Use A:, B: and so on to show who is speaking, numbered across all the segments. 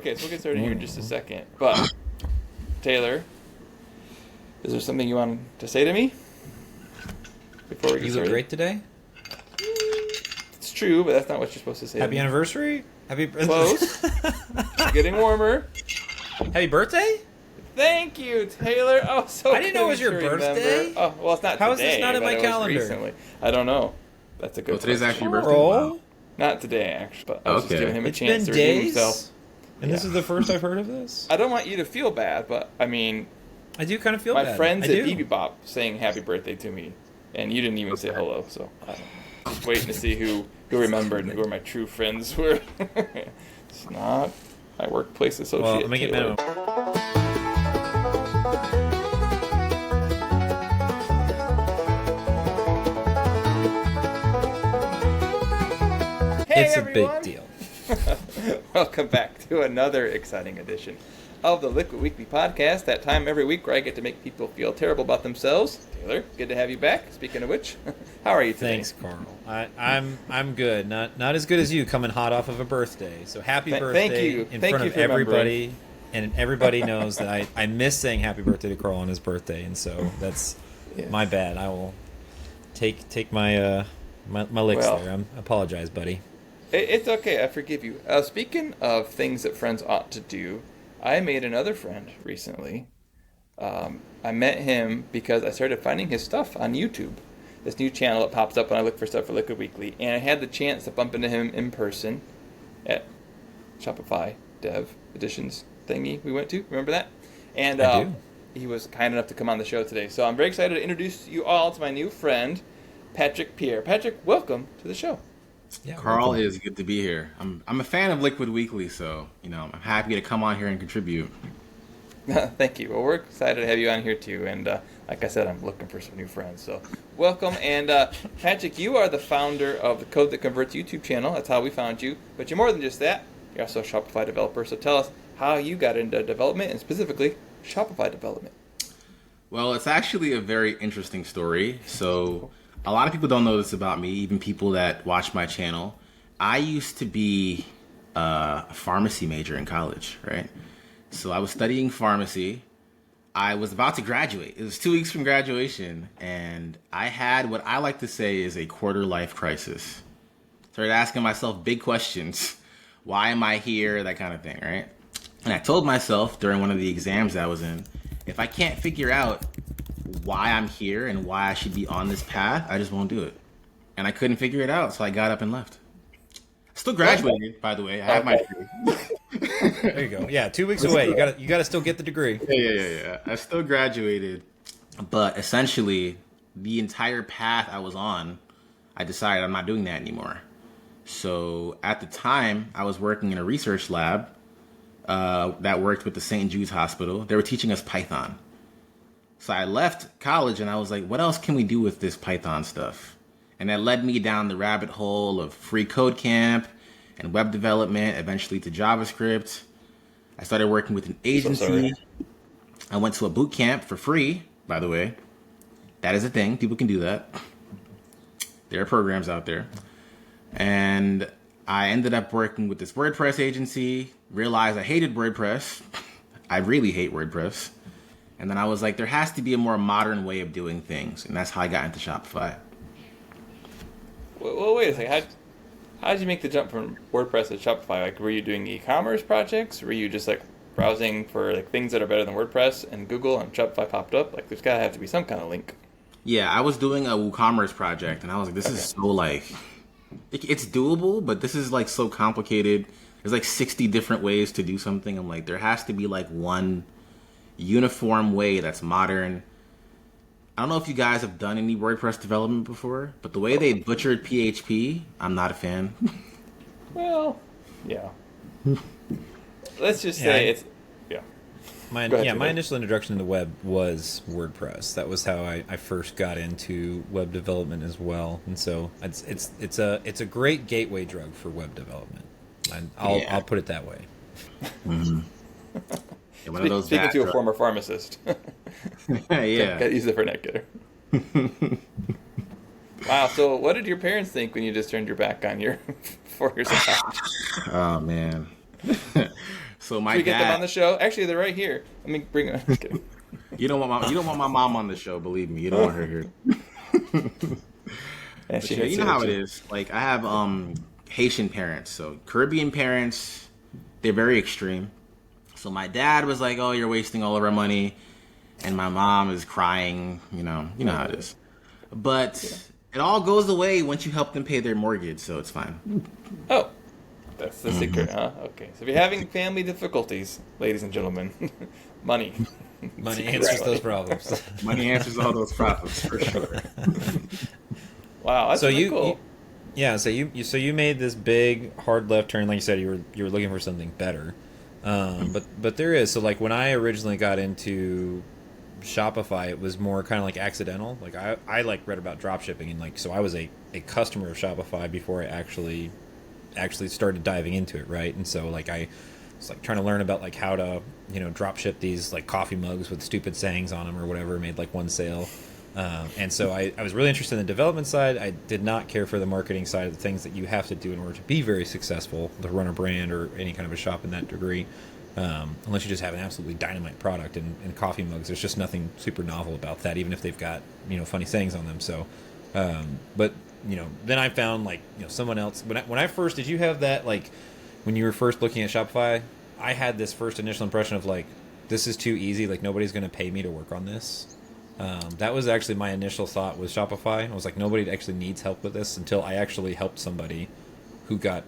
A: Okay, so we'll get started here in just a second. But, Taylor, is there something you want to say to me before we get started?
B: You look great today.
A: It's true, but that's not what you're supposed to say.
B: Happy anniversary. Happy
A: close. It's getting warmer.
B: Happy birthday.
A: Thank you, Taylor. Oh, so
B: I didn't know it was your birthday.
A: Oh, well, it's not
B: How
A: today.
B: is this not in my calendar?
A: Recently. I don't know. That's a good
C: today's
A: question.
C: actually your birthday? Wow.
A: Not today, actually, but I was just giving him a
B: It's
A: chance
B: been
A: to redeem
B: days,
A: himself.
B: and this is the first I've heard of this.
A: I don't want you to feel bad, but, I mean...
B: I do kind of feel
A: my
B: bad.
A: friends at BB Bop saying happy birthday to me, and you didn't even say hello, so I don't know. Just waiting to see who remembered and who are my true friends were. It's not my workplace associate.
B: Well, let me get mad. It's
A: everyone.
B: A big deal.
A: Welcome back to another exciting edition of the Liquid Weekly Podcast. That time every week where I get to make people feel terrible about themselves. Taylor, good to have you back. Speaking of which, how are you today?
B: Thanks, Carl. I'm good. Not as good as you, coming hot off of a birthday. So happy birthday
A: thank you.
B: in
A: Thank
B: front
A: you
B: of
A: for
B: everybody. And everybody knows that I miss saying happy birthday to Carl on his birthday, and so that's my bad. I will take my licks there. I apologize, buddy.
A: It's okay. I forgive you. Speaking of things that friends ought to do, I made another friend recently. I met him because I started finding his stuff on YouTube. This new channel that pops up when I look for stuff for Liquid Weekly. And I had the chance to bump into him in person at Shopify Dev Editions thingy we went to. Remember that? And
B: I do.
A: He was kind enough to come on the show today. So I'm very excited to introduce you all to my new friend, Patrick Pierre. Patrick, welcome to the show.
C: Yeah, Carl, it is good to be here. I'm a fan of Liquid Weekly, so I'm happy to come on here and contribute.
A: Thank you. Well, we're excited to have you on here too, and like I said, I'm looking for some new friends. So welcome. And Patrick, you are the founder of the Code That Converts YouTube channel. That's how we found you. But you're more than just that. You're also a Shopify developer. So tell us how you got into development, and specifically Shopify development.
C: Well, it's actually a very interesting story. So a lot of people don't know this about me, even people that watch my channel. I used to be a pharmacy major in college, right? So I was studying pharmacy. I was about to graduate. It was 2 weeks from graduation, and I had what I like to say is a quarter life crisis. Started asking myself big questions. Why am I here? That kind of thing, right? And I told myself during one of the exams I was in, if I can't figure out why I'm here and why I should be on this path, I just won't do it. And I couldn't figure it out, so I got up and left. Still graduated, by the way. I have my degree.
B: There you go. Yeah, 2 weeks away. You gotta still get the degree.
C: Yeah. I still graduated, but essentially, the entire path I was on, I decided I'm not doing that anymore. So at the time, I was working in a research lab that worked with the St. Jude's Hospital. They were teaching us Python. So I left college and I was like, what else can we do with this Python stuff? And that led me down the rabbit hole of free code camp and web development, eventually to JavaScript. I started working with an agency. I went to a boot camp for free, by the way. That is a thing. People can do that. There are programs out there. And I ended up working with this WordPress agency, realized I hated WordPress. I really hate WordPress. And then I was like, there has to be a more modern way of doing things. And that's how I got into Shopify.
A: Well, wait a second. How did you make the jump from WordPress to Shopify? Like, were you doing e-commerce projects? Were you just like browsing for like things that are better than WordPress and Google and Shopify popped up? Like, there's gotta have to be some kind of link.
C: Yeah, I was doing a WooCommerce project, and I was like, this is so like, it's doable, but this is like so complicated. There's like 60 different ways to do something. I'm like, there has to be like one uniform way that's modern. I don't know if you guys have done any WordPress development before, but the way they butchered PHP, I'm not a fan.
A: Well, yeah. Let's just say it's
B: My initial introduction to the web was WordPress. That was how I first got into web development as well, and so it's a great gateway drug for web development. I'll put it that way.
C: Mm-hmm. Yeah, one of those
A: Speaking to a former pharmacist.
C: Yeah.
A: Got to use the vernacular. Wow, so what did your parents think when you just turned your back on your 4 years of college?
C: Oh, man. So my
A: Should we get them
C: dad.
A: on the show? Actually, they're right here. Let me bring them. Just kidding.
C: You don't want my mom on the show. Believe me, you don't want her here.
A: Yeah,
C: But you know how it is. Like I have Haitian parents, so Caribbean parents, they're very extreme. So my dad was like, "Oh, you're wasting all of our money," and my mom is crying. You know how it is. But it all goes away once you help them pay their mortgage, so it's fine.
A: Oh, that's the secret, huh? Okay. So if you're having family difficulties, ladies and gentlemen, money.
B: Money answers those problems.
C: Money answers all those problems for sure.
A: Wow, that's
B: So
A: really
B: you,
A: cool.
B: so you made this big hard left turn, like you said, you were looking for something better. But there is, so like when I originally got into Shopify, it was more kind of like accidental. Like I like read about drop shipping, and like so I was a customer of Shopify before I actually started diving into it, right? And so like I was like trying to learn about like how to drop ship these like coffee mugs with stupid sayings on them or whatever, made like one sale. And so I was really interested in the development side. I did not care for the marketing side of the things that you have to do in order to be very successful, to run a brand or any kind of a shop in that degree. Unless you just have an absolutely dynamite product and coffee mugs. There's just nothing super novel about that, even if they've got funny sayings on them. So, but then I found like someone else. When I first, did you have that like when you were first looking at Shopify? I had this first initial impression of like, this is too easy. Like nobody's going to pay me to work on this. That was actually my initial thought with Shopify. I was like, nobody actually needs help with this until I actually helped somebody who got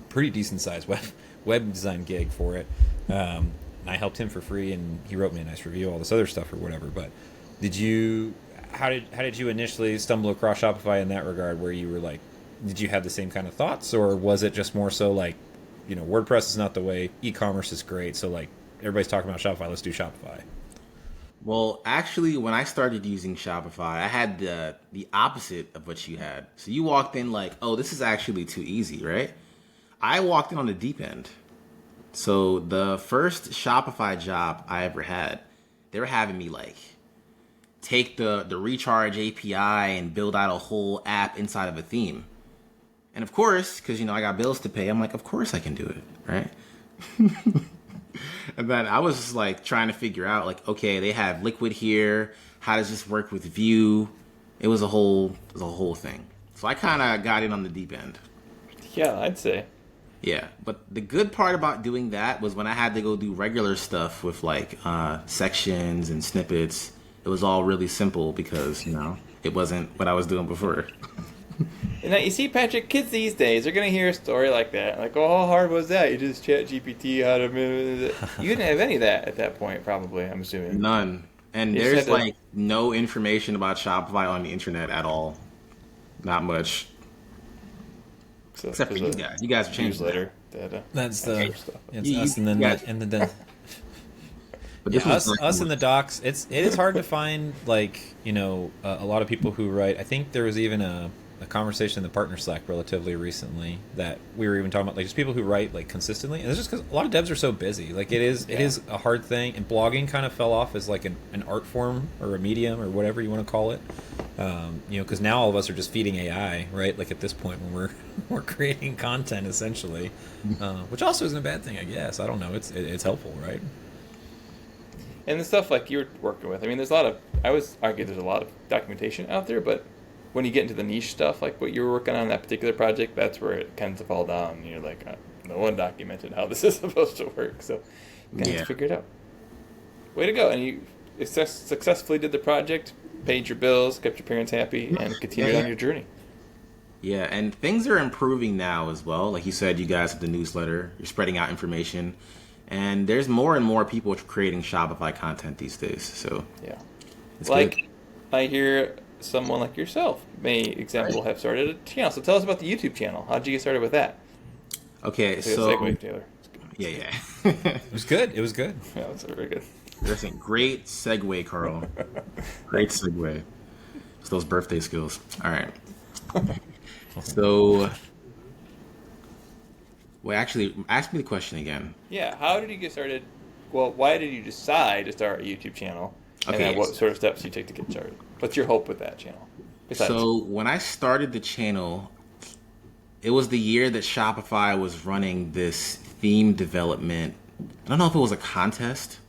B: pretty decent sized web design gig for it. And I helped him for free, and he wrote me a nice review, all this other stuff or whatever. But how did you initially stumble across Shopify in that regard, where you were like, did you have the same kind of thoughts, or was it just more so like, WordPress is not the way, e-commerce is great, so like everybody's talking about Shopify, let's do Shopify?
C: Well, actually, when I started using Shopify, I had the opposite of what you had. So you walked in like, oh, this is actually too easy, right? I walked in on the deep end. So the first Shopify job I ever had, they were having me like take the recharge API and build out a whole app inside of a theme. And of course, because I got bills to pay, I'm like, of course I can do it, right? And then I was just like trying to figure out like, okay, they have Liquid here. How does this work with Vue? It was a whole thing. So I kind of got in on the deep end.
A: Yeah, I'd say.
C: Yeah, but the good part about doing that was when I had to go do regular stuff with like sections and snippets, it was all really simple because, it wasn't what I was doing before.
A: And now you see, Patrick, kids these days are gonna hear a story like that, like, "Oh, how hard was that? You just chat GPT how to." You didn't have any of that at that point, probably. I'm assuming
C: None. And
A: You
C: there's
A: said that-
C: like no information about Shopify on the internet at all. Not much.
A: So
C: Except for
A: there's
C: you
A: a
C: guys. You guys have changed that.
A: newsletter.
B: That's the
A: stuff.
B: it's
C: You-
B: us and then
C: you
B: the,
C: guys-
B: and then
C: But
B: yeah,
C: this was like
B: us in the docs. It is hard to find like a lot of people who write. I think there was even a conversation in the partner Slack relatively recently that we were even talking about like just people who write like consistently, and it's just because a lot of devs are so busy. Like it is a hard thing, and blogging kind of fell off as like an art form or a medium or whatever you want to call it. Because now all of us are just feeding AI, right? Like at this point when we're creating content essentially, which also isn't a bad thing, I guess. I don't know. It's helpful, right?
A: And the stuff like you're working with, I mean, I would argue there's a lot of documentation out there, but when you get into the niche stuff, like what you were working on that particular project, that's where it tends to fall down. You're like, no one documented how this is supposed to work, so you kind of have to figure it out. Way to go. And you successfully did the project, paid your bills, kept your parents happy, and continued on your journey.
C: Yeah, and things are improving now as well. Like you said, you guys have the newsletter, you're spreading out information, and there's more and more people creating Shopify content these days. So
A: Yeah.
C: it's
A: Like,
C: good.
A: I hear someone like yourself have started a channel. So tell us about the YouTube channel. How'd you get started with that?
C: Okay,
A: That's a
C: so
A: good segue, Taylor.
C: yeah.
B: It was good. It was good.
A: Yeah, that's very good.
C: Listen, great segue, Carl. Great segue. It's those birthday skills. All right. So, well, actually, ask me the question again.
A: Yeah, how did you get started? Well, why did you decide to start a YouTube channel? And
C: Okay,
A: then what sort of steps you take to get started? What's your hope with that channel? Besides,
C: So when I started the channel, it was the year that Shopify was running this theme development I don't know if it was a contest.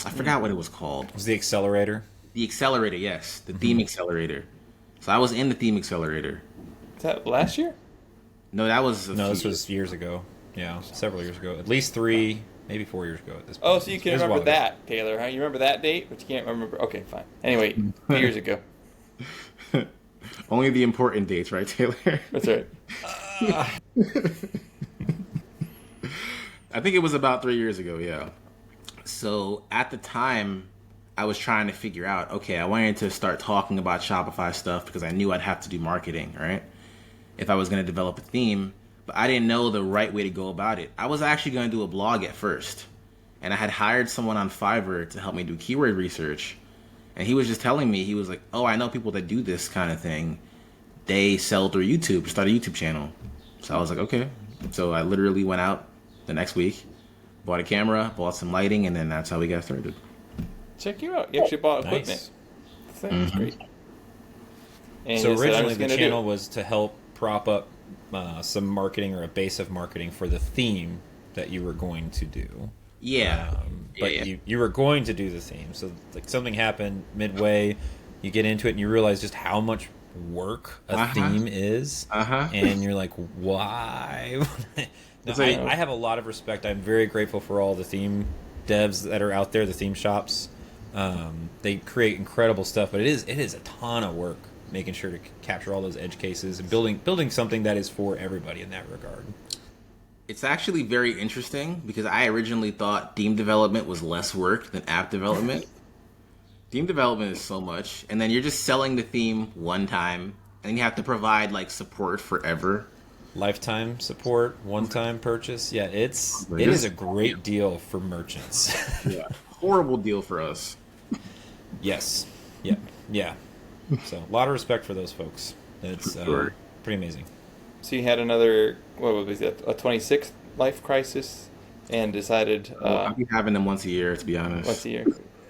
C: I forgot what it was called.
B: It was the accelerator.
C: The accelerator, yes, the theme accelerator. So I was in the theme accelerator.
A: Is that last year?
C: No, that was
B: this was years ago. Yeah, several years ago. At least 3, maybe 4 years ago at this point.
A: Oh, so you can remember that, Taylor, huh? You remember that date, but you can't remember. Okay, fine. Anyway, 2 years ago.
C: Only the important dates, right, Taylor?
A: That's right.
C: I think it was about 3 years ago, yeah. So at the time, I was trying to figure out, okay, I wanted to start talking about Shopify stuff because I knew I'd have to do marketing, right? If I was going to develop a theme, but I didn't know the right way to go about it. I was actually going to do a blog at first, and I had hired someone on Fiverr to help me do keyword research, and he was just telling me, he was like, oh, I know people that do this kind of thing. They sell through YouTube, start a YouTube channel. So I was like, okay. So I literally went out the next week, bought a camera, bought some lighting, and then that's how we got started.
A: Check you out. You actually bought equipment. That's great. And
B: so originally the channel was to help prop up some marketing or a base of marketing for the theme that you were going to do.
C: Yeah.
B: But you were going to do the theme. So like something happened midway, you get into it and you realize just how much work a theme is. And you're like, why? No, I have a lot of respect. I'm very grateful for all the theme devs that are out there, the theme shops. They create incredible stuff, but it is a ton of work making sure to capture all those edge cases and building something that is for everybody in that regard.
C: It's actually very interesting because I originally thought theme development was less work than app development. Theme development is so much, and then you're just selling the theme one time, and you have to provide like support forever.
B: Lifetime support, one-time purchase. Yeah, it is a great deal for merchants.
C: Yeah, horrible deal for us.
B: Yes. Yeah. So a lot of respect for those folks. It's pretty amazing.
A: So you had another, what was it, a 26th life crisis, and decided...
C: I'll be having them once a year, to be honest.
A: Once a year.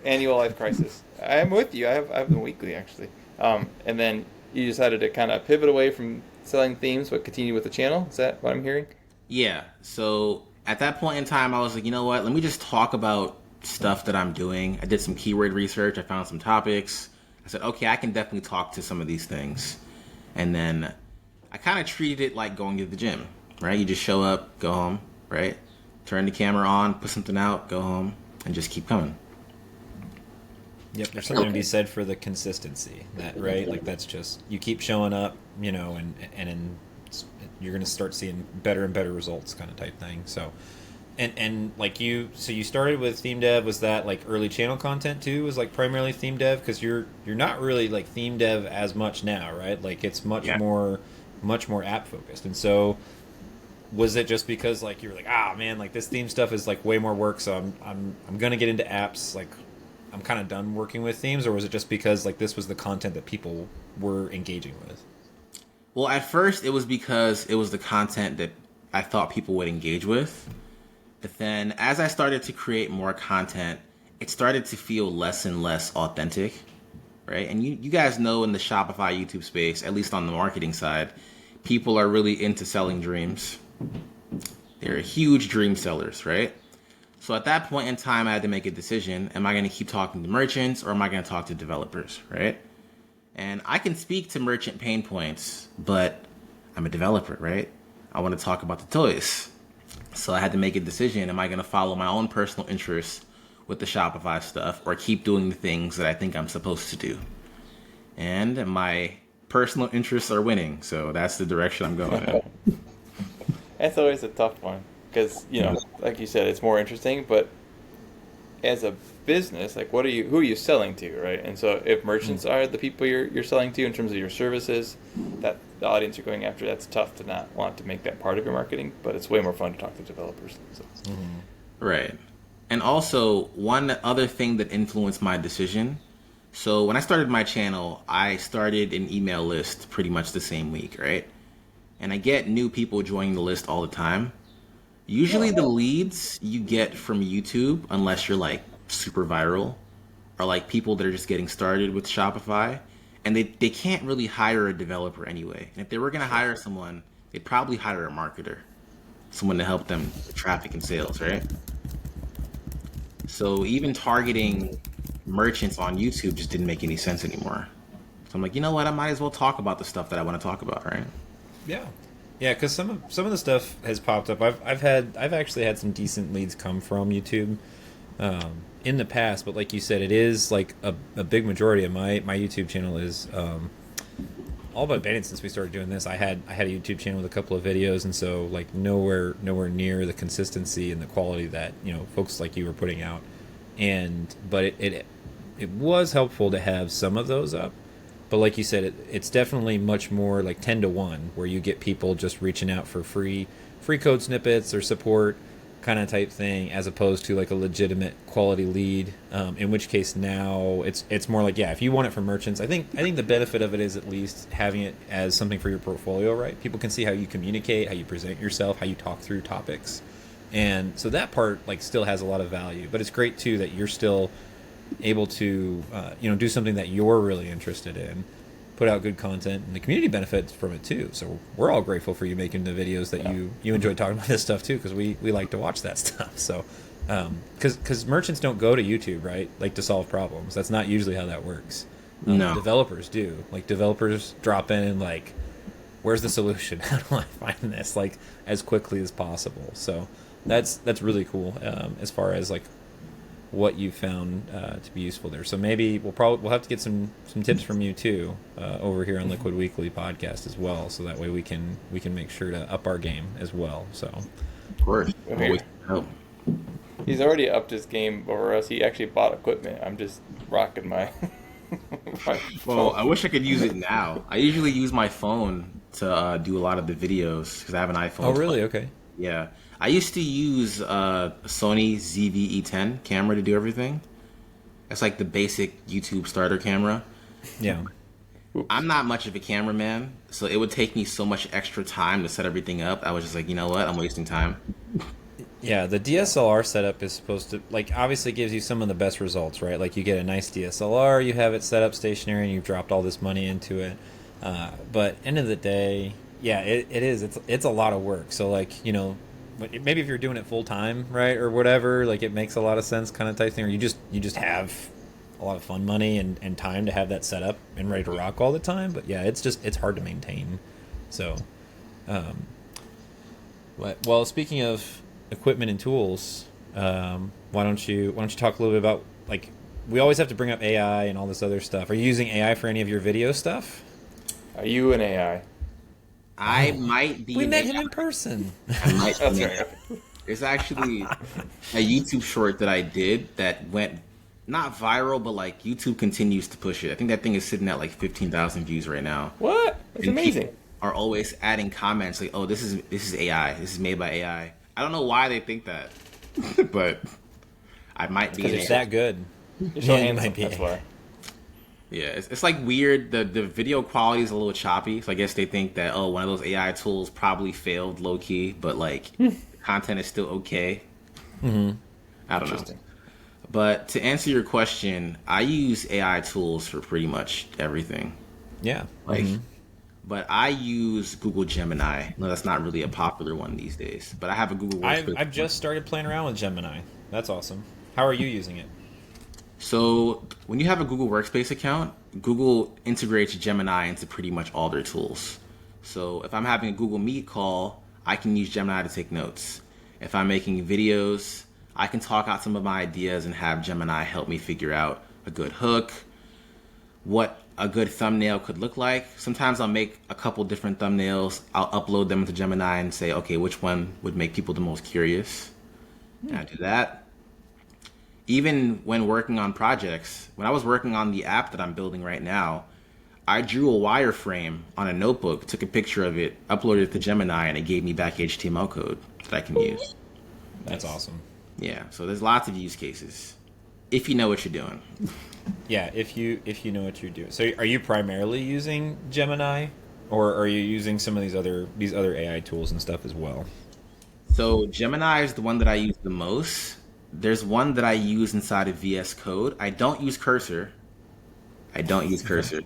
A: Annual life crisis. I'm with you. I have them weekly, actually. And then you decided to kind of pivot away from selling themes, but continue with the channel. Is that what I'm hearing?
C: Yeah. So at that point in time, I was like, you know what? Let me just talk about stuff that I'm doing. I did some keyword research. I found some topics. I said, okay, I can definitely talk to some of these things. And then I kind of treated it like going to the gym, right? You just show up, go home, right? Turn the camera on, put something out, go home, and just keep coming.
B: Yep, there's something to be said for the consistency, that right? Like that's just, you keep showing up, you know, and you're going to start seeing better and better results kind of type thing. So, and like you started with theme dev. Was that like early channel content too? Was like primarily theme dev? Because you're not really like theme dev as much now, right? Like it's much more app focused. And so was it just because like you were like, man, like this theme stuff is like way more work, so I'm gonna get into apps, like I'm kind of done working with themes? Or was it just because like this was the content that people were engaging with?
C: Well, at first it was because it was the content that I thought people would engage with. But then as I started to create more content, it started to feel less and less authentic, right? And you guys know in the Shopify YouTube space, at least on the marketing side, people are really into selling dreams. They're huge dream sellers, right? So at that point in time, I had to make a decision. Am I going to keep talking to merchants or am I going to talk to developers, right? And I can speak to merchant pain points, but I'm a developer, right? I want to talk about the toys. So I had to make a decision. Am I going to follow my own personal interests with the Shopify stuff or keep doing the things that I think I'm supposed to do? And my personal interests are winning. So that's the direction I'm going in.
A: That's always a tough one because, you know, like you said, it's more interesting. But as a business, like who are you selling to, right? And so if merchants are the people you're selling to in terms of your services, that the audience you're going after, that's tough to not want to make that part of your marketing, but it's way more fun to talk to developers. So.
C: Right. And also one other thing that influenced my decision. So when I started my channel, I started an email list pretty much the same week, right? And I get new people joining the list all the time. Usually the leads you get from YouTube, unless you're like super viral, are like people that are just getting started with Shopify, and they can't really hire a developer anyway. And if they were going to hire someone, they'd probably hire a marketer, someone to help them with traffic and sales, right? So even targeting merchants on YouTube just didn't make any sense anymore. So I'm like, you know what? I might as well talk about the stuff that I want to talk about, right?
B: Yeah, yeah. Because some of the stuff has popped up. I've actually had some decent leads come from YouTube in the past, but like you said, it is like a big majority of my YouTube channel is all but abandoned since we started doing this. I had a YouTube channel with a couple of videos, and so like nowhere near the consistency and the quality that folks like you were putting out. But it was helpful to have some of those up. But like you said, it's definitely much more like 10 to 1, where you get people just reaching out for free code snippets or support kind of type thing, as opposed to like a legitimate quality lead. In which case now it's more like, yeah, if you want it from merchants, I think the benefit of it is at least having it as something for your portfolio, right? People can see how you communicate, how you present yourself, how you talk through topics, and so that part like still has a lot of value. But it's great too that you're still able to do something that you're really interested in, put out good content, and the community benefits from it too. So we're all grateful for you making the videos that you enjoy talking about this stuff too, because we like to watch that stuff. So because merchants don't go to YouTube, right, like to solve problems. That's not usually how that works.
C: No.
B: Developers do. Like developers drop in and like, where's the solution? How do I find this like as quickly as possible? So that's really cool as far as like what you found to be useful there. So maybe we'll have to get some tips from you too over here on Liquid Weekly podcast as well, so that way we can make sure to up our game as well. So
C: of course, always help.
A: He's already upped his game over us. He actually bought equipment. I'm just rocking my
C: Well, I wish I could use it now. I usually use my phone to do a lot of the videos because I have an iPhone.
B: Oh really? Okay.
C: Yeah. I used to use Sony ZV-E10 camera to do everything. It's like the basic YouTube starter camera.
B: Yeah.
C: I'm not much of a cameraman, so it would take me so much extra time to set everything up. I was just like, you know what? I'm wasting time.
B: Yeah, the DSLR setup is supposed to, like, obviously gives you some of the best results, right? Like, you get a nice DSLR, you have it set up stationary, and you've dropped all this money into it. But end of the day, yeah, it is. It's a lot of work. So, like, maybe if you're doing it full time, right, or whatever, like it makes a lot of sense, kind of type thing. Or you just have a lot of fun money and time to have that set up and ready to rock all the time. But yeah, it's hard to maintain. So, well, speaking of equipment and tools, why don't you talk a little bit about, like, we always have to bring up AI and all this other stuff. Are you using AI for any of your video stuff?
A: Are you an AI?
C: I might be.
B: We met him in person.
C: I might be. There's actually a YouTube short that I did that went not viral, but like YouTube continues to push it. I think that thing is sitting at like 15,000 views right now.
A: What? That's amazing.
C: People are always adding comments like, "Oh, this is AI. This is made by AI." I don't know why they think that, but I might be.
B: Because it's that good.
A: You're so handsome, that's why.
C: Yeah, it's like weird. The video quality is a little choppy. So I guess they think that, oh, one of those AI tools probably failed low key, but like content is still okay.
B: Mm-hmm.
C: I don't know. But to answer your question, I use AI tools for pretty much everything.
B: Yeah.
C: Like, but I use Google Gemini. No, that's not really a popular one these days. But I have a Google Workspace.
B: I've just started playing around with Gemini. That's awesome. How are you using it?
C: So when you have a Google Workspace account, Google integrates Gemini into pretty much all their tools. So if I'm having a Google Meet call, I can use Gemini to take notes. If I'm making videos, I can talk out some of my ideas and have Gemini help me figure out a good hook, what a good thumbnail could look like. Sometimes I'll make a couple different thumbnails. I'll upload them to Gemini and say, okay, which one would make people the most curious? And I do that. Even when working on projects, when I was working on the app that I'm building right now, I drew a wireframe on a notebook, took a picture of it, uploaded it to Gemini, and it gave me back HTML code that I can use.
B: That's awesome.
C: Yeah, so there's lots of use cases if you know what you're doing.
B: Yeah, if you know what you're doing. So are you primarily using Gemini, or are you using some of these other AI tools and stuff as well?
C: So Gemini is the one that I use the most. There's one that I use inside of VS Code. I don't use Cursor. Yeah.
B: So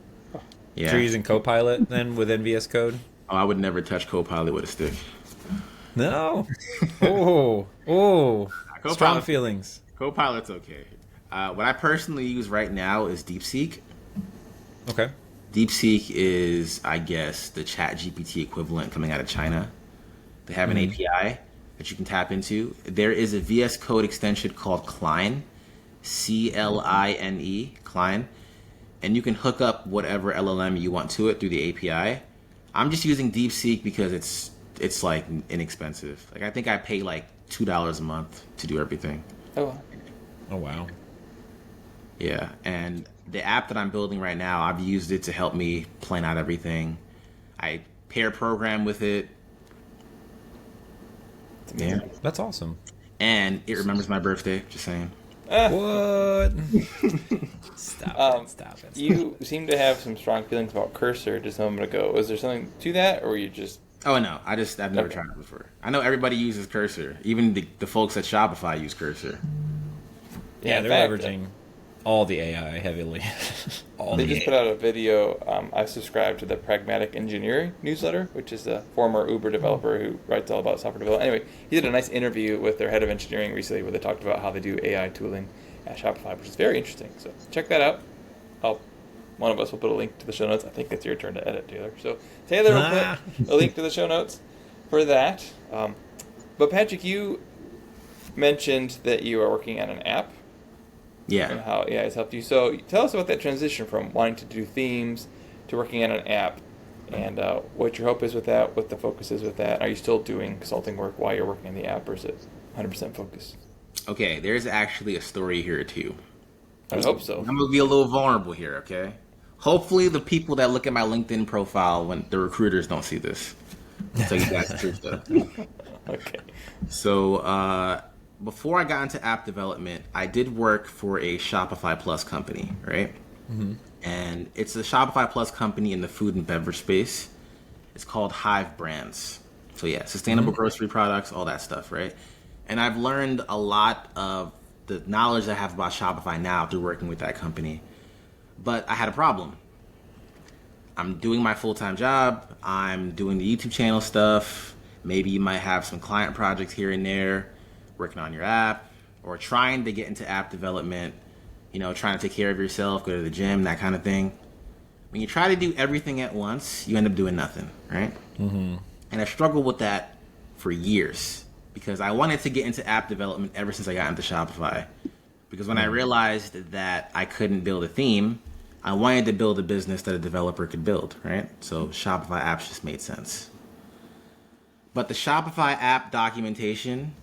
B: you're using Copilot then within VS Code?
C: Oh, I would never touch Copilot with a stick.
B: No. Oh. Strong feelings.
C: Copilot's okay. What I personally use right now is DeepSeek.
B: Okay.
C: DeepSeek is, I guess, the Chat GPT equivalent coming out of China. They have an API that you can tap into. There is a VS Code extension called Cline, Cline, Cline, and you can hook up whatever LLM you want to it through the API. I'm just using DeepSeek because it's like inexpensive. Like I think I pay like $2 a month to do everything.
A: Oh.
B: Oh wow.
C: Yeah, and the app that I'm building right now, I've used it to help me plan out everything. I pair program with it. Yeah,
B: That's awesome.
C: and it remembers my birthday. Just saying.
B: What? Stop it. Stop it.
A: You seem to have some strong feelings about Cursor just a moment ago. Was there something to that, or were you just...
C: Oh no, I've never tried it before. I know everybody uses Cursor. Even the folks at Shopify use Cursor.
B: Yeah,
A: in
B: they're
A: fact,
B: leveraging all the AI heavily.
A: They just put out a video. I subscribe to the Pragmatic Engineering newsletter, which is a former Uber developer who writes all about software development. Anyway, he did a nice interview with their head of engineering recently where they talked about how they do AI tooling at Shopify, which is very interesting. So check that out. One of us will put a link to the show notes. I think it's your turn to edit, Taylor. So Taylor will put a link to the show notes for that. But Patrick, you mentioned that you are working on an app.
C: Yeah.
A: And how AI has helped you. So tell us about that transition from wanting to do themes to working on an app, and what your hope is with that, what the focus is with that. Are you still doing consulting work while you're working on the app, or is it 100% focus?
C: Okay, there's actually a story here too.
A: I hope so.
C: I'm gonna be a little vulnerable here, okay? Hopefully the people that look at my LinkedIn profile, when the recruiters don't see this. I'll tell you guys the truth though.
A: Okay.
C: So before I got into app development, I did work for a Shopify Plus company, right? Mm-hmm. And it's a Shopify Plus company in the food and beverage space. It's called Hive Brands. So yeah, sustainable grocery products, all that stuff, right? And I've learned a lot of the knowledge I have about Shopify now through working with that company. But I had a problem. I'm doing my full-time job. I'm doing the YouTube channel stuff. Maybe you might have some client projects here and there, working on your app, or trying to get into app development, trying to take care of yourself, go to the gym, that kind of thing. When you try to do everything at once, you end up doing nothing, right? Mm-hmm. And I struggled with that for years because I wanted to get into app development ever since I got into Shopify. Because when I realized that I couldn't build a theme, I wanted to build a business that a developer could build, right? So Shopify apps just made sense. But the Shopify app documentation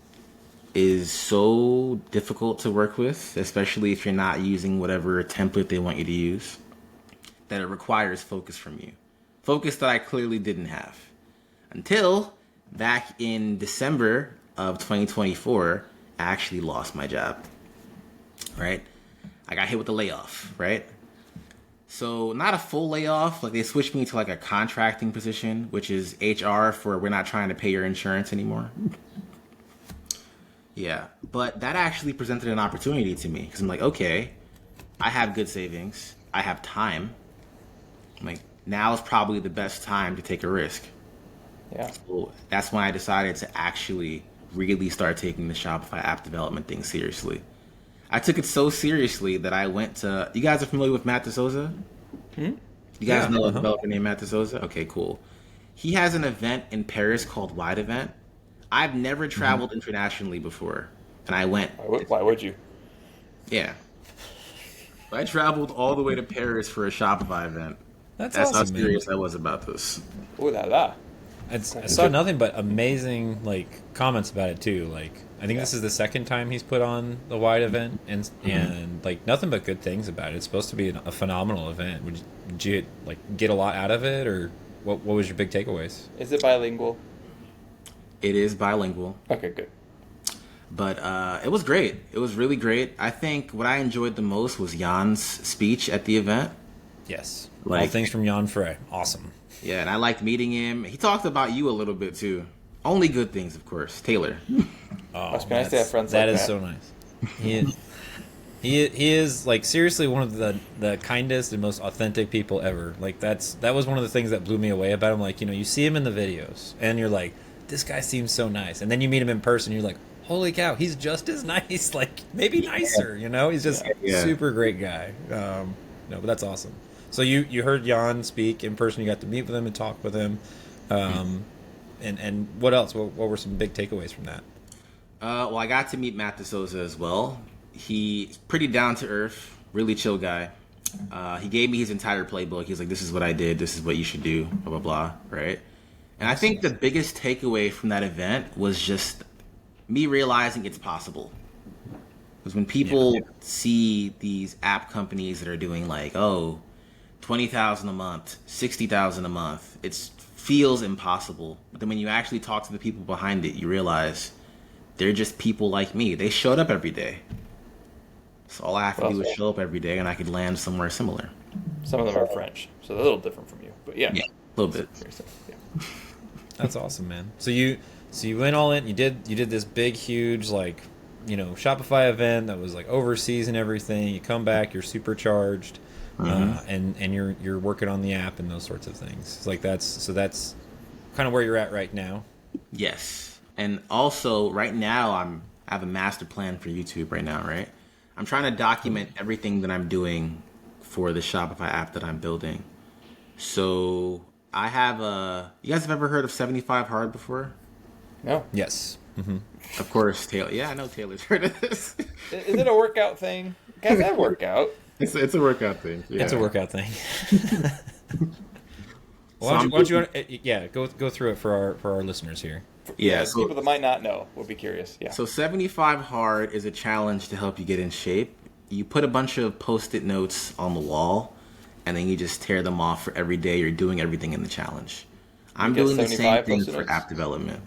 C: is so difficult to work with, especially if you're not using whatever template they want you to use, that it requires focus from you. Focus that I clearly didn't have. Until back in December of 2024, I actually lost my job, right? I got hit with a layoff, right? So not a full layoff, like they switched me to like a contracting position, which is HR for we're not trying to pay your insurance anymore. Yeah, but that actually presented an opportunity to me because I'm like, okay, I have good savings. I have time. I'm like, now is probably the best time to take a risk.
A: Yeah.
C: So that's when I decided to actually really start taking the Shopify app development thing seriously. I took it so seriously that I went to... You guys are familiar with Matt DeSouza? You guys know a developer named Matt DeSouza? Okay, cool. He has an event in Paris called Wide Event. I've never traveled internationally before, and I went.
A: Why would you?
C: Yeah. I traveled all the way to Paris for a Shopify event.
B: That's
C: awesome, how serious I was about this.
A: Ooh la la.
B: I saw nothing but amazing comments about it too. I think this is the second time he's put on the Wide Event, and nothing but good things about it. It's supposed to be a phenomenal event. Did you get a lot out of it, or what was your big takeaways?
A: Is it bilingual?
C: It is bilingual.
A: Okay, good.
C: But it was great. It was really great. I think what I enjoyed the most was Jan's speech at the event.
B: Yes. All things from Jan Frey. Awesome.
C: Yeah, and I liked meeting him. He talked about you a little bit too. Only good things, of course. Taylor.
A: Oh, it's nice to have friends
B: like
A: that.
B: That is so nice. He is seriously one of the kindest and most authentic people ever. That was one of the things that blew me away about him. You see him in the videos and you're like, this guy seems so nice, and then you meet him in person, and you're like, holy cow, he's just as nice, like maybe nicer, you know? He's just super great guy. No, but that's awesome. So you heard Jan speak in person. You got to meet with him and talk with him. And what else? What were some big takeaways from that?
C: Well, I got to meet Matt DeSouza as well. He's pretty down to earth, really chill guy. He gave me his entire playbook. He's like, this is what I did. This is what you should do, blah, blah, blah, right? And I think the biggest takeaway from that event was just me realizing it's possible. Because when people see these app companies that are doing like, oh, $20,000 a month, $60,000 a month, it feels impossible. But then when you actually talk to the people behind it, you realize they're just people like me. They showed up every day. So all I have to do is show up every day and I could land somewhere similar.
A: Some of them are French, so they're a little different from you. But yeah.
C: Yeah, a little bit.
A: Yeah.
B: That's awesome, man. So you went all in. You did this big, huge, like, you know, Shopify event that was like overseas and everything. You come back, you're supercharged, and you're working on the app and those sorts of things. It's like that's kind of where you're at right now.
C: Yes, and also right now I have a master plan for YouTube right now. Right, I'm trying to document everything that I'm doing for the Shopify app that I'm building. So I have you guys have ever heard of 75 Hard before?
A: No.
B: Yes. Mm-hmm.
C: Of course, Taylor. Yeah, I know Taylor's heard of this.
A: Is it a workout thing? Guys, I work out.
C: It's a workout thing. Yeah.
B: It's a workout thing. Why don't you go through it for our listeners here.
C: Yeah, so,
A: people that might not know will be curious. Yeah.
C: So 75 Hard is a challenge to help you get in shape. You put a bunch of Post-it notes on the wall, and then you just tear them off for every day. You're doing everything in the challenge. I'm doing the same thing for app development.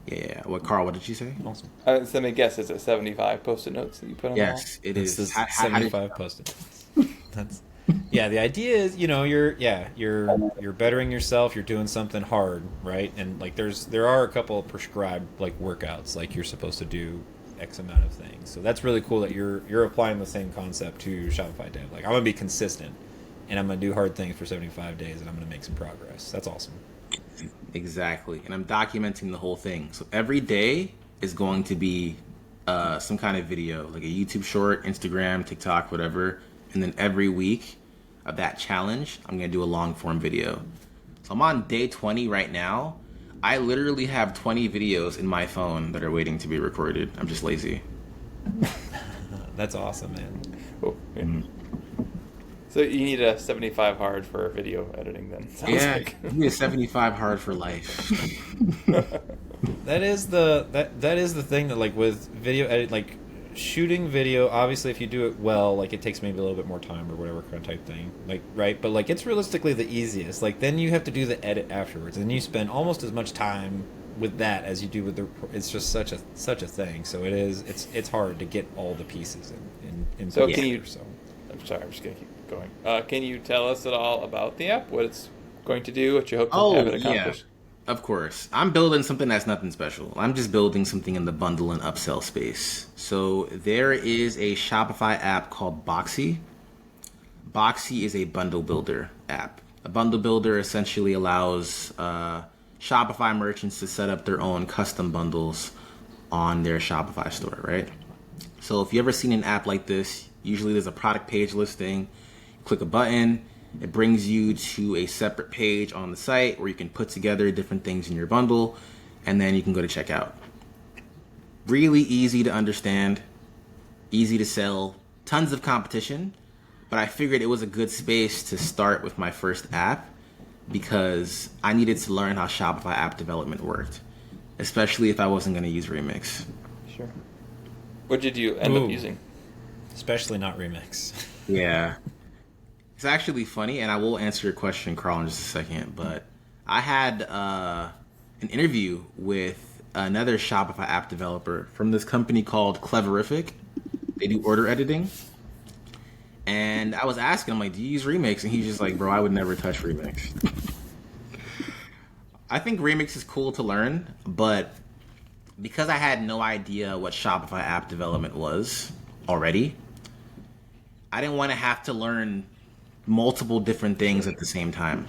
C: Yeah. Carl, what did you say?
B: Awesome.
A: Let me guess. Is it 75 Post-it notes that you put on the wall?
C: Yes, it is.
B: 75 Post-it notes. That's the idea is, you know, you're bettering yourself. You're doing something hard, right? And like there are a couple of prescribed like workouts, like you're supposed to do X amount of things. So that's really cool that you're applying the same concept to Shopify Dev. Like, I'm gonna be consistent, and I'm gonna do hard things for 75 days, and I'm gonna make some progress. That's awesome.
C: Exactly, and I'm documenting the whole thing. So every day is going to be some kind of video, like a YouTube short, Instagram, TikTok, whatever. And then every week of that challenge, I'm gonna do a long form video. So I'm on day 20 right now. I literally have 20 videos in my phone that are waiting to be recorded. I'm just lazy.
B: That's awesome, man.
A: Cool. Yeah. So you need a 75 hard for video editing then.
C: Like. You need a 75 hard for life.
B: That is the thing that, like, with video edit, like shooting video, obviously if you do it well, like it takes maybe a little bit more time or whatever kind of type thing, like, right? But like it's realistically the easiest. Like then you have to do the edit afterwards, and you spend almost as much time with that as you do with the. It's just such a thing. So it's hard to get all the pieces in.
A: So can you? So I'm sorry, I'm just gonna keep going. Can you tell us at all about the app? What it's going to do? What you hope to have it accomplish?
C: Yeah. Of course. I'm building something that's nothing special. I'm just building something in the bundle and upsell space. So there is a Shopify app called Boxy. Boxy is a bundle builder app. A bundle builder essentially allows Shopify merchants to set up their own custom bundles on their Shopify store, right? So if you've ever seen an app like this, usually there's a product page listing. Click a button. It brings you to a separate page on the site where you can put together different things in your bundle, and then you can go to checkout. Really easy to understand, easy to sell, tons of competition, but I figured it was a good space to start with my first app because I needed to learn how Shopify app development worked, especially if I wasn't going to use Remix.
A: Sure. What did you end up using?
B: Especially not Remix.
C: Yeah. It's actually funny, and I will answer your question, Karl, in just a second, but I had an interview with another Shopify app developer from this company called Cleverific. They do order editing. And I was asking him, like, do you use Remix? And he's just like, bro, I would never touch Remix. I think Remix is cool to learn, but because I had no idea what Shopify app development was already, I didn't want to have to learn multiple different things at the same time.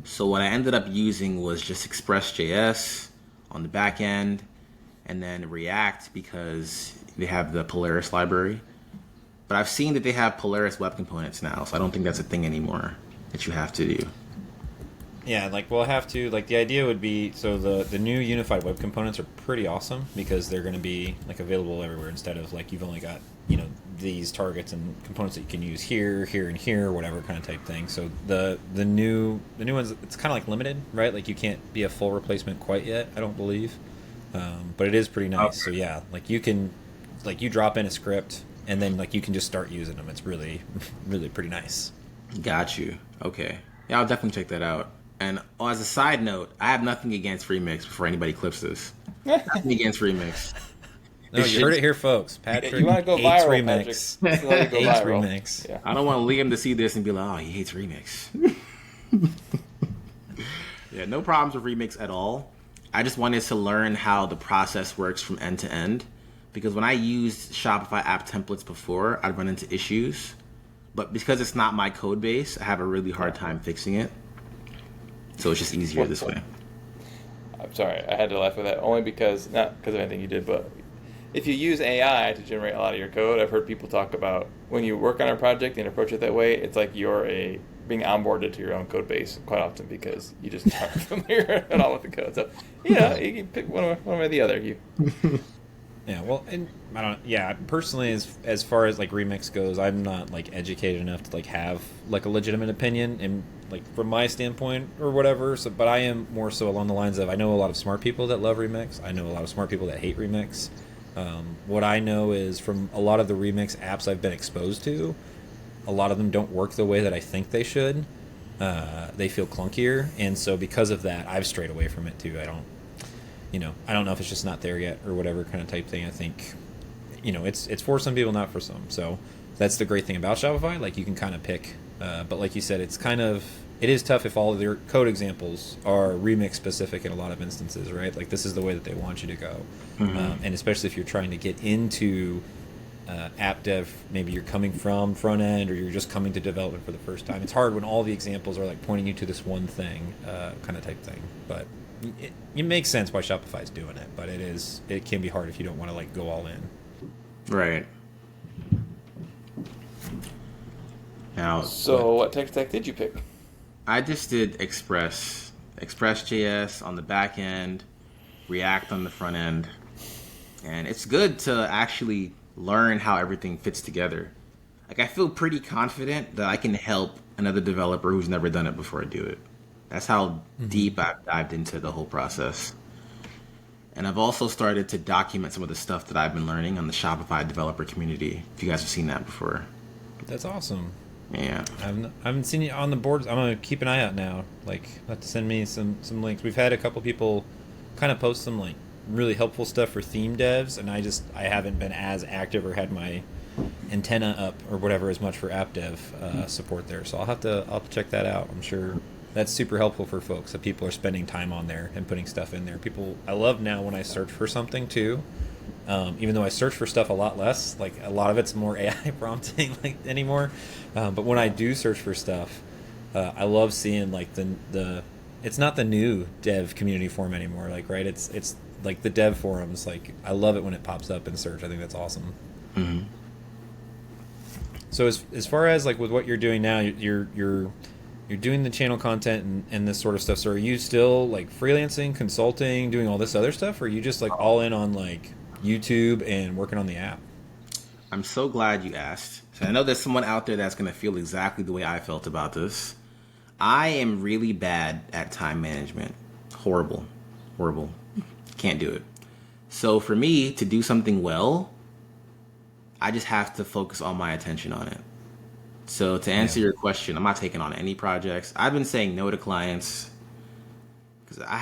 C: So what I ended up using was just Express.js on the back end, and then React because they have the Polaris library. But I've seen that they have Polaris web components now, so I don't think that's a thing anymore that you have to do.
B: Yeah, like we'll have to, like the idea would be, so the new unified web components are pretty awesome because they're going to be like available everywhere instead of like you've only got, these targets and components that you can use here, here, and here, whatever kind of type thing. So the new ones, it's kind of like limited, right? Like you can't be a full replacement quite yet, I don't believe. But it is pretty nice.
C: Okay.
B: So yeah, like you can, like you drop in a script and then like you can just start using them. It's really, really pretty nice.
C: Got you. Okay. Yeah, I'll definitely check that out. And as a side note, I have nothing against Remix before anybody clips this. Nothing against Remix.
B: No, you heard it here, folks. Patrick
A: You want to go
B: hates
A: viral,
B: Remix.
A: Patrick. Let it go
B: Hates
A: viral.
B: Remix.
A: Yeah.
C: I don't want Liam to see this and be like, oh, he hates Remix. Yeah, no problems with Remix at all. I just wanted to learn how the process works from end to end. Because when I used Shopify app templates before, I'd run into issues. But because it's not my code base, I have a really hard time fixing it. So it's just easier this way.
A: I'm sorry, I had to laugh at that only because, not because of anything you did, but if you use AI to generate a lot of your code, I've heard people talk about when you work on a project and approach it that way, it's like you're being onboarded to your own code base quite often because you just aren't familiar at all with the code. So, you can pick one or the other.
B: Yeah, well, and I don't. Yeah, personally, as far as like Remix goes, I'm not like educated enough to like have like a legitimate opinion, and like from my standpoint or whatever. So, but I am more so along the lines of I know a lot of smart people that love Remix. I know a lot of smart people that hate Remix. What I know is from a lot of the Remix apps I've been exposed to, a lot of them don't work the way that I think they should. They feel clunkier, and so because of that, I've strayed away from it too. I don't know if it's just not there yet or whatever kind of type thing. I think, it's for some people, not for some. So that's the great thing about Shopify. Like you can kind of pick, but like you said, it is tough if all of their code examples are Remix specific in a lot of instances, right? Like this is the way that they want you to go. Mm-hmm. And especially if you're trying to get into app dev, maybe you're coming from front end or you're just coming to development for the first time. It's hard when all the examples are like pointing you to this one thing, kind of type thing. But it makes sense why Shopify's doing it, but it can be hard if you don't want to like go all in.
C: Right. Now,
A: So what tech stack did you pick?
C: I just did Express.js on the back end, React on the front end, and it's good to actually learn how everything fits together. Like I feel pretty confident that I can help another developer who's never done it before I do it. That's how deep I've dived into the whole process. And I've also started to document some of the stuff that I've been learning on the Shopify developer community, if you guys have seen that before.
B: That's awesome.
C: Yeah.
B: I haven't seen it on the boards. I'm going to keep an eye out now. Like, have to send me some links. We've had a couple people kind of post some, like, really helpful stuff for theme devs, and I haven't been as active or had my antenna up or whatever as much for app dev support there. So I'll have to check that out. I'm sure that's super helpful for folks that people are spending time on there and putting stuff in there. I love now when I search for something too, even though I search for stuff a lot less, like a lot of it's more AI prompting like anymore. But when I do search for stuff, I love seeing like the it's not the new dev community forum anymore. Like, right. It's like the dev forums. Like I love it when it pops up in search. I think that's awesome.
C: Mm-hmm.
B: So as far as like with what you're doing now, you're doing the channel content and this sort of stuff. So are you still like freelancing, consulting, doing all this other stuff, or are you just like all in on like YouTube and working on the app?
C: I'm so glad you asked. So I know there's someone out there that's going to feel exactly the way I felt about this. I am really bad at time management. Horrible. Can't do it. So for me to do something well, I just have to focus all my attention on it. So to answer your question, I'm not taking on any projects. I've been saying no to clients because I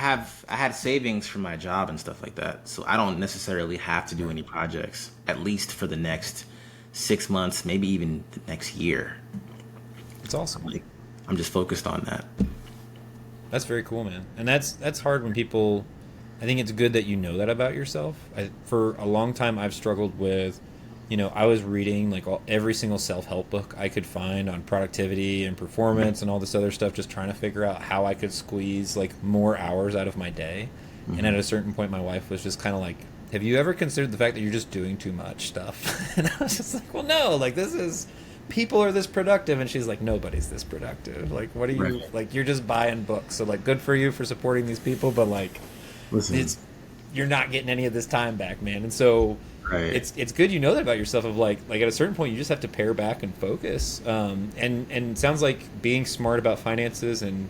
C: had savings from my job and stuff like that. So I don't necessarily have to do any projects, at least for the next 6 months, maybe even the next year.
B: It's awesome.
C: Like, I'm just focused on that.
B: That's very cool, man. And that's hard when people. I think it's good that you know that about yourself. For a long time, I've struggled with. I was reading like every single self-help book I could find on productivity and performance and all this other stuff, just trying to figure out how I could squeeze like more hours out of my day. Mm-hmm. And at a certain point, my wife was just kind of like, have you ever considered the fact that you're just doing too much stuff? And I was just like, well, no, like this is, people are this productive. And she's like, nobody's this productive. Like, what are you,
C: Right.
B: like, you're just buying books. So like, good for you for supporting these people. But like,
C: Listen,
B: you're not getting any of this time back, man. And so
C: right.
B: it's good you know that about yourself, of like at a certain point you just have to pare back and focus. And it sounds like being smart about finances and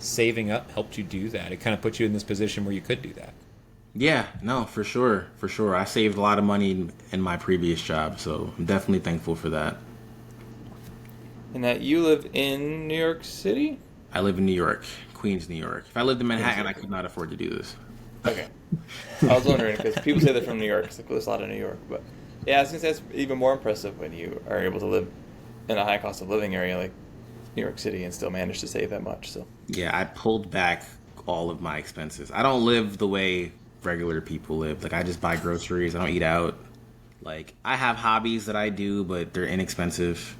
B: saving up helped you do that. It kind of put you in this position where you could do that.
C: Yeah, no, for sure, for sure. I saved a lot of money in my previous job, so I'm definitely thankful for that.
A: And that you live in New York City?
C: I live in New York, Queens, New York. If I lived in Manhattan, I could not afford to do this.
A: Okay. I was wondering, because people say they're from New York. It's like, well, there's a lot of New York. But yeah, I was going to say it's even more impressive when you are able to live in a high cost of living area like New York City and still manage to save that much. So
C: Yeah, I pulled back all of my expenses. I don't live the way regular people live. Like, I just buy groceries. I don't eat out. Like, I have hobbies that I do, but they're inexpensive.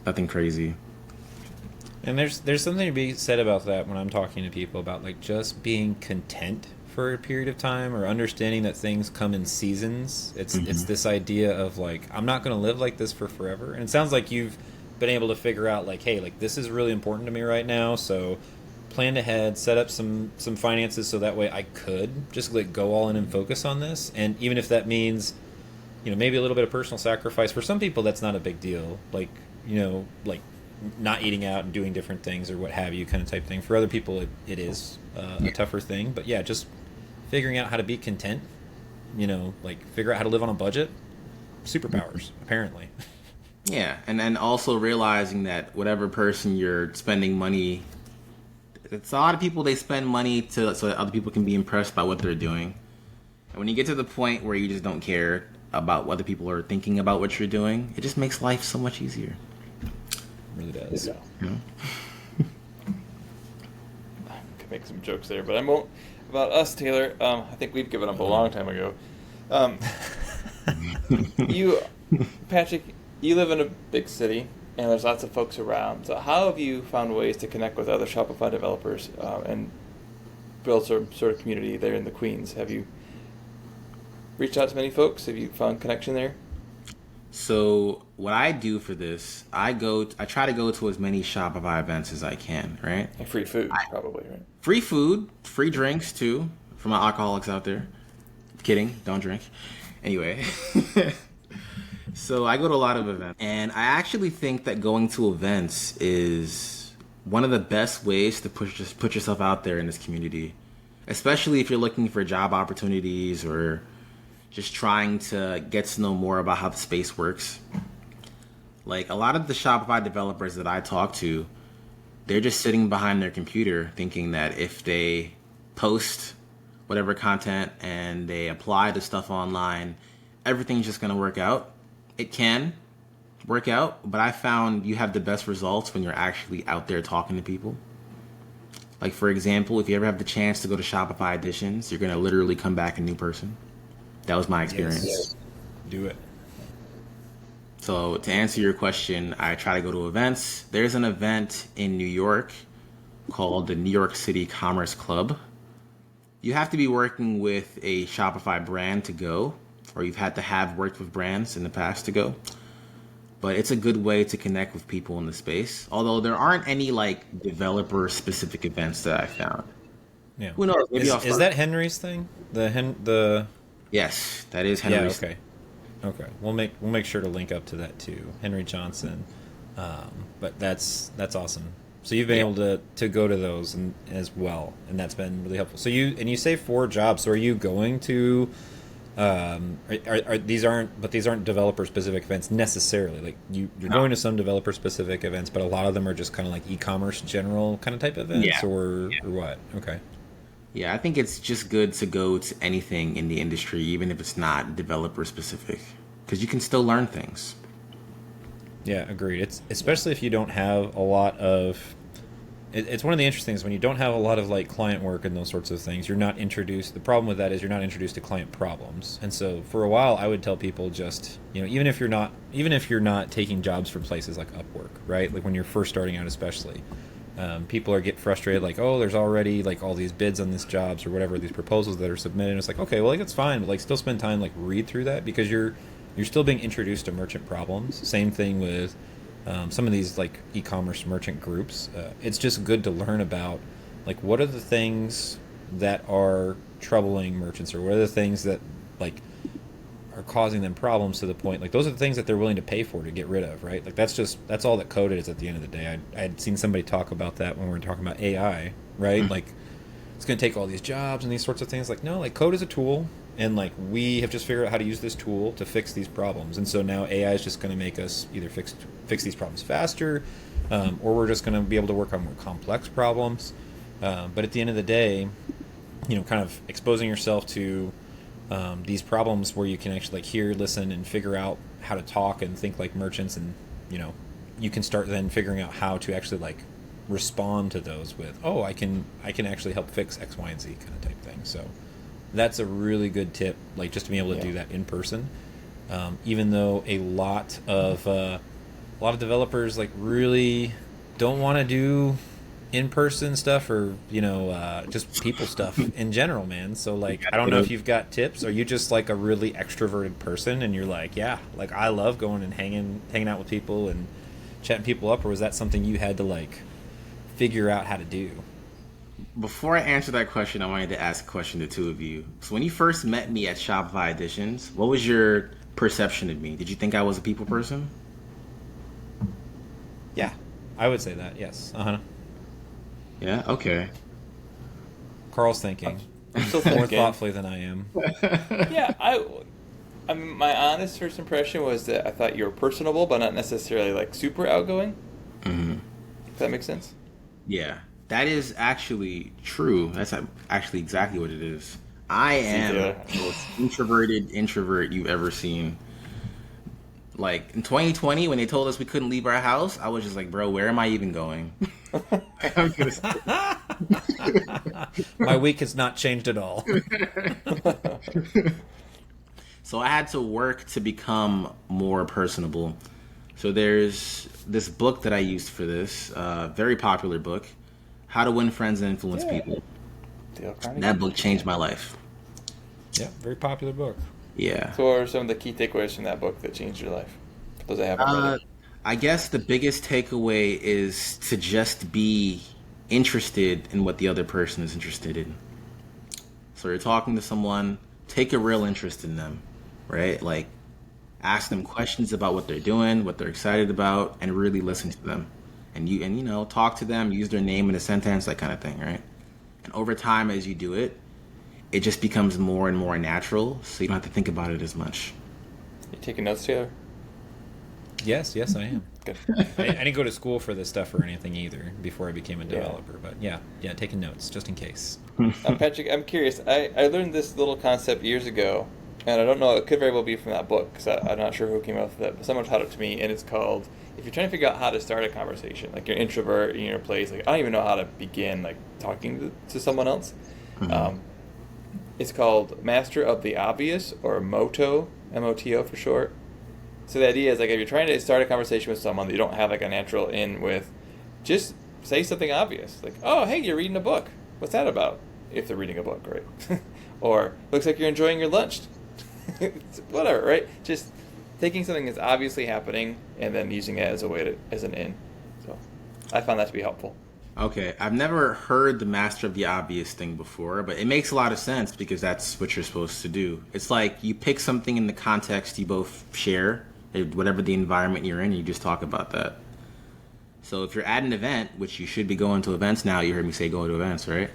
C: Nothing crazy.
B: And there's something to be said about that when I'm talking to people about like just being content for a period of time, or understanding that things come in seasons. It's this idea of like, I'm not going to live like this for forever. And it sounds like you've been able to figure out like, hey, like this is really important to me right now, so planned ahead, set up some finances so that way I could just like go all in and focus on this. And even if that means, you know, maybe a little bit of personal sacrifice, for some people that's not a big deal, like, you know, like not eating out and doing different things or what have you, kind of type thing. For other people it is a tougher thing. But yeah, just figuring out how to be content, you know, like figure out how to live on a budget. Superpowers, apparently.
C: Yeah, and then also realizing that whatever person you're spending money, it's a lot of people, they spend money so that other people can be impressed by what they're doing. And when you get to the point where you just don't care about what other people are thinking about what you're doing, it just makes life so much easier.
B: It really does.
A: yeah.
C: You know?
A: I could make some jokes there, but I won't. About us, Taylor, I think we've given up a long time ago. You, Patrick, you live in a big city, and there's lots of folks around. So how have you found ways to connect with other Shopify developers and build some sort of community there in the Queens? Have you reached out to many folks? Have you found connection there?
C: So what I do for this, I try to go to as many Shopify events as I can, right?
A: And free food, probably, right?
C: Free food, free drinks too, for my alcoholics out there. Kidding, don't drink. Anyway, so I go to a lot of events, and I actually think that going to events is one of the best ways to put yourself out there in this community, especially if you're looking for job opportunities or just trying to get to know more about how the space works. Like, a lot of the Shopify developers that I talk to, they're just sitting behind their computer thinking that if they post whatever content and they apply the stuff online, everything's just going to work out. It can work out, but I found you have the best results when you're actually out there talking to people. Like, for example, if you ever have the chance to go to Shopify Editions, you're going to literally come back a new person. That was my experience.
B: Yes. Do it.
C: So to answer your question, I try to go to events. There's an event in New York called the New York City Commerce Club. You have to be working with a Shopify brand to go, or you've had to have worked with brands in the past to go. But it's a good way to connect with people in the space. Although there aren't any like developer specific events that I found.
B: Yeah.
C: Who knows? Maybe
B: Is that Henry's thing? The
C: Yes, that is Henry's.
B: Yeah. Okay. We'll make sure to link up to that too, Henry Johnson. But that's awesome. So you've been able to go to those and as well, and that's been really helpful. So you say 4 jobs. So are you going to? These aren't developer specific events necessarily. Like you're going to some developer specific events, but a lot of them are just kind of like e-commerce general kind of type events, or what? Okay.
C: Yeah, I think it's just good to go to anything in the industry, even if it's not developer specific, because you can still learn things.
B: Yeah, agreed. It's especially if you don't have a lot of. It's one of the interesting things when you don't have a lot of like client work and those sorts of things. You're not introduced. The problem with that is you're not introduced to client problems. And so for a while, I would tell people just even if you're not taking jobs from places like Upwork, right? Like when you're first starting out, especially. People are get frustrated, like, oh, there's already like all these bids on these jobs or whatever, these proposals that are submitted. And it's like, okay, well, like it's fine, but like still spend time like read through that, because you're still being introduced to merchant problems. Same thing with some of these like e-commerce merchant groups. It's just good to learn about like what are the things that are troubling merchants, or what are the things that like are causing them problems, to the point like those are the things that they're willing to pay for to get rid of, right? Like that's all that code is at the end of the day. I had seen somebody talk about that when we were talking about AI, right? Like it's going to take all these jobs and these sorts of things. Like, no, like code is a tool, and like we have just figured out how to use this tool to fix these problems, and so now AI is just going to make us either fix these problems faster, or we're just going to be able to work on more complex problems. But at the end of the day, kind of exposing yourself to these problems where you can actually like hear, listen, and figure out how to talk and think like merchants, and you can start then figuring out how to actually like respond to those with, oh, I can actually help fix X, Y, and Z kind of type thing. So that's a really good tip, like just to be able to do that in person. Even though a lot of developers like really don't want to do in-person stuff, or just people stuff in general, man. So like I don't know if you've got tips. Are you just like a really extroverted person and you're like, yeah, like I love going and hanging out with people and chatting people up, or was that something you had to like figure out how to do?
C: Before I answer that question, I wanted to ask a question to two of you. So when you first met me at Shopify Editions, what was your perception of me? Did you think I was a people person?
B: Yeah, I would say that, yes.
C: Yeah, okay.
B: Carl's thinking.
A: I'm still
B: more
A: thinking.
B: thoughtfully than I am.
A: Yeah, I mean, my honest first impression was that I thought you were personable, but not necessarily like super outgoing.
C: Mm-hmm.
A: If that makes sense.
C: Yeah, that is actually true. That's actually exactly what it is. I am the most introverted introvert you've ever seen. Like in 2020, when they told us we couldn't leave our house, I was just like, bro, where am I even going?
B: My week has not changed at all.
C: So I had to work to become more personable. So there's this book that I used for this, very popular book, How to Win Friends and Influence People. That book changed my life.
B: Yeah, very popular book.
C: Yeah.
A: So what are some of the key takeaways from that book that changed your life? Those I haven't read it.
C: I guess the biggest takeaway is to just be interested in what the other person is interested in. So you're talking to someone, take a real interest in them, right? Like ask them questions about what they're doing, what they're excited about, and really listen to them. And talk to them, use their name in a sentence, that kind of thing, right? And over time, as you do it, it just becomes more and more natural, so you don't have to think about it as much.
A: You taking notes, Taylor?
B: Yes, I am.
A: Good.
B: I didn't go to school for this stuff or anything either before I became a developer, but yeah, taking notes just in case.
A: Patrick, I'm curious. I learned this little concept years ago, and I don't know, it could very well be from that book, because I'm not sure who came up with it, but someone taught it to me, and it's called, if you're trying to figure out how to start a conversation, like you're an introvert in your place, like I don't even know how to begin like talking to someone else. Mm-hmm. It's called Master of the Obvious, or MOTO, M-O-T-O for short. So the idea is like if you're trying to start a conversation with someone that you don't have like a natural in with, just say something obvious. Like, oh, hey, you're reading a book. What's that about? If they're reading a book, right? Or, looks like you're enjoying your lunch. Whatever, right? Just taking something that's obviously happening and then using it as a way as an in. So I found that to be helpful.
C: Okay, I've never heard the master of the obvious thing before, but it makes a lot of sense because that's what you're supposed to do. It's like you pick something in the context you both share, whatever the environment you're in, you just talk about that. So if you're at an event, which you should be going to events now, you heard me say go to events, right?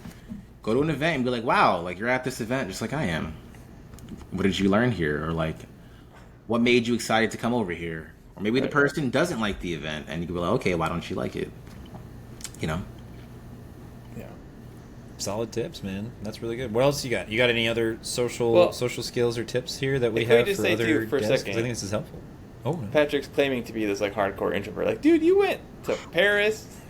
C: Go to an event and be like, wow, like you're at this event just like I am. What did you learn here? Or like, what made you excited to come over here? Or maybe the person doesn't like the event and you can be like, okay, why don't you like it? Yeah.
B: Solid tips, man. That's really good. What else you got? You got any other social skills or tips here that we have for other guests? I think this is helpful. Oh, no.
A: Patrick's claiming to be this like hardcore introvert. Like, dude, you went to Paris,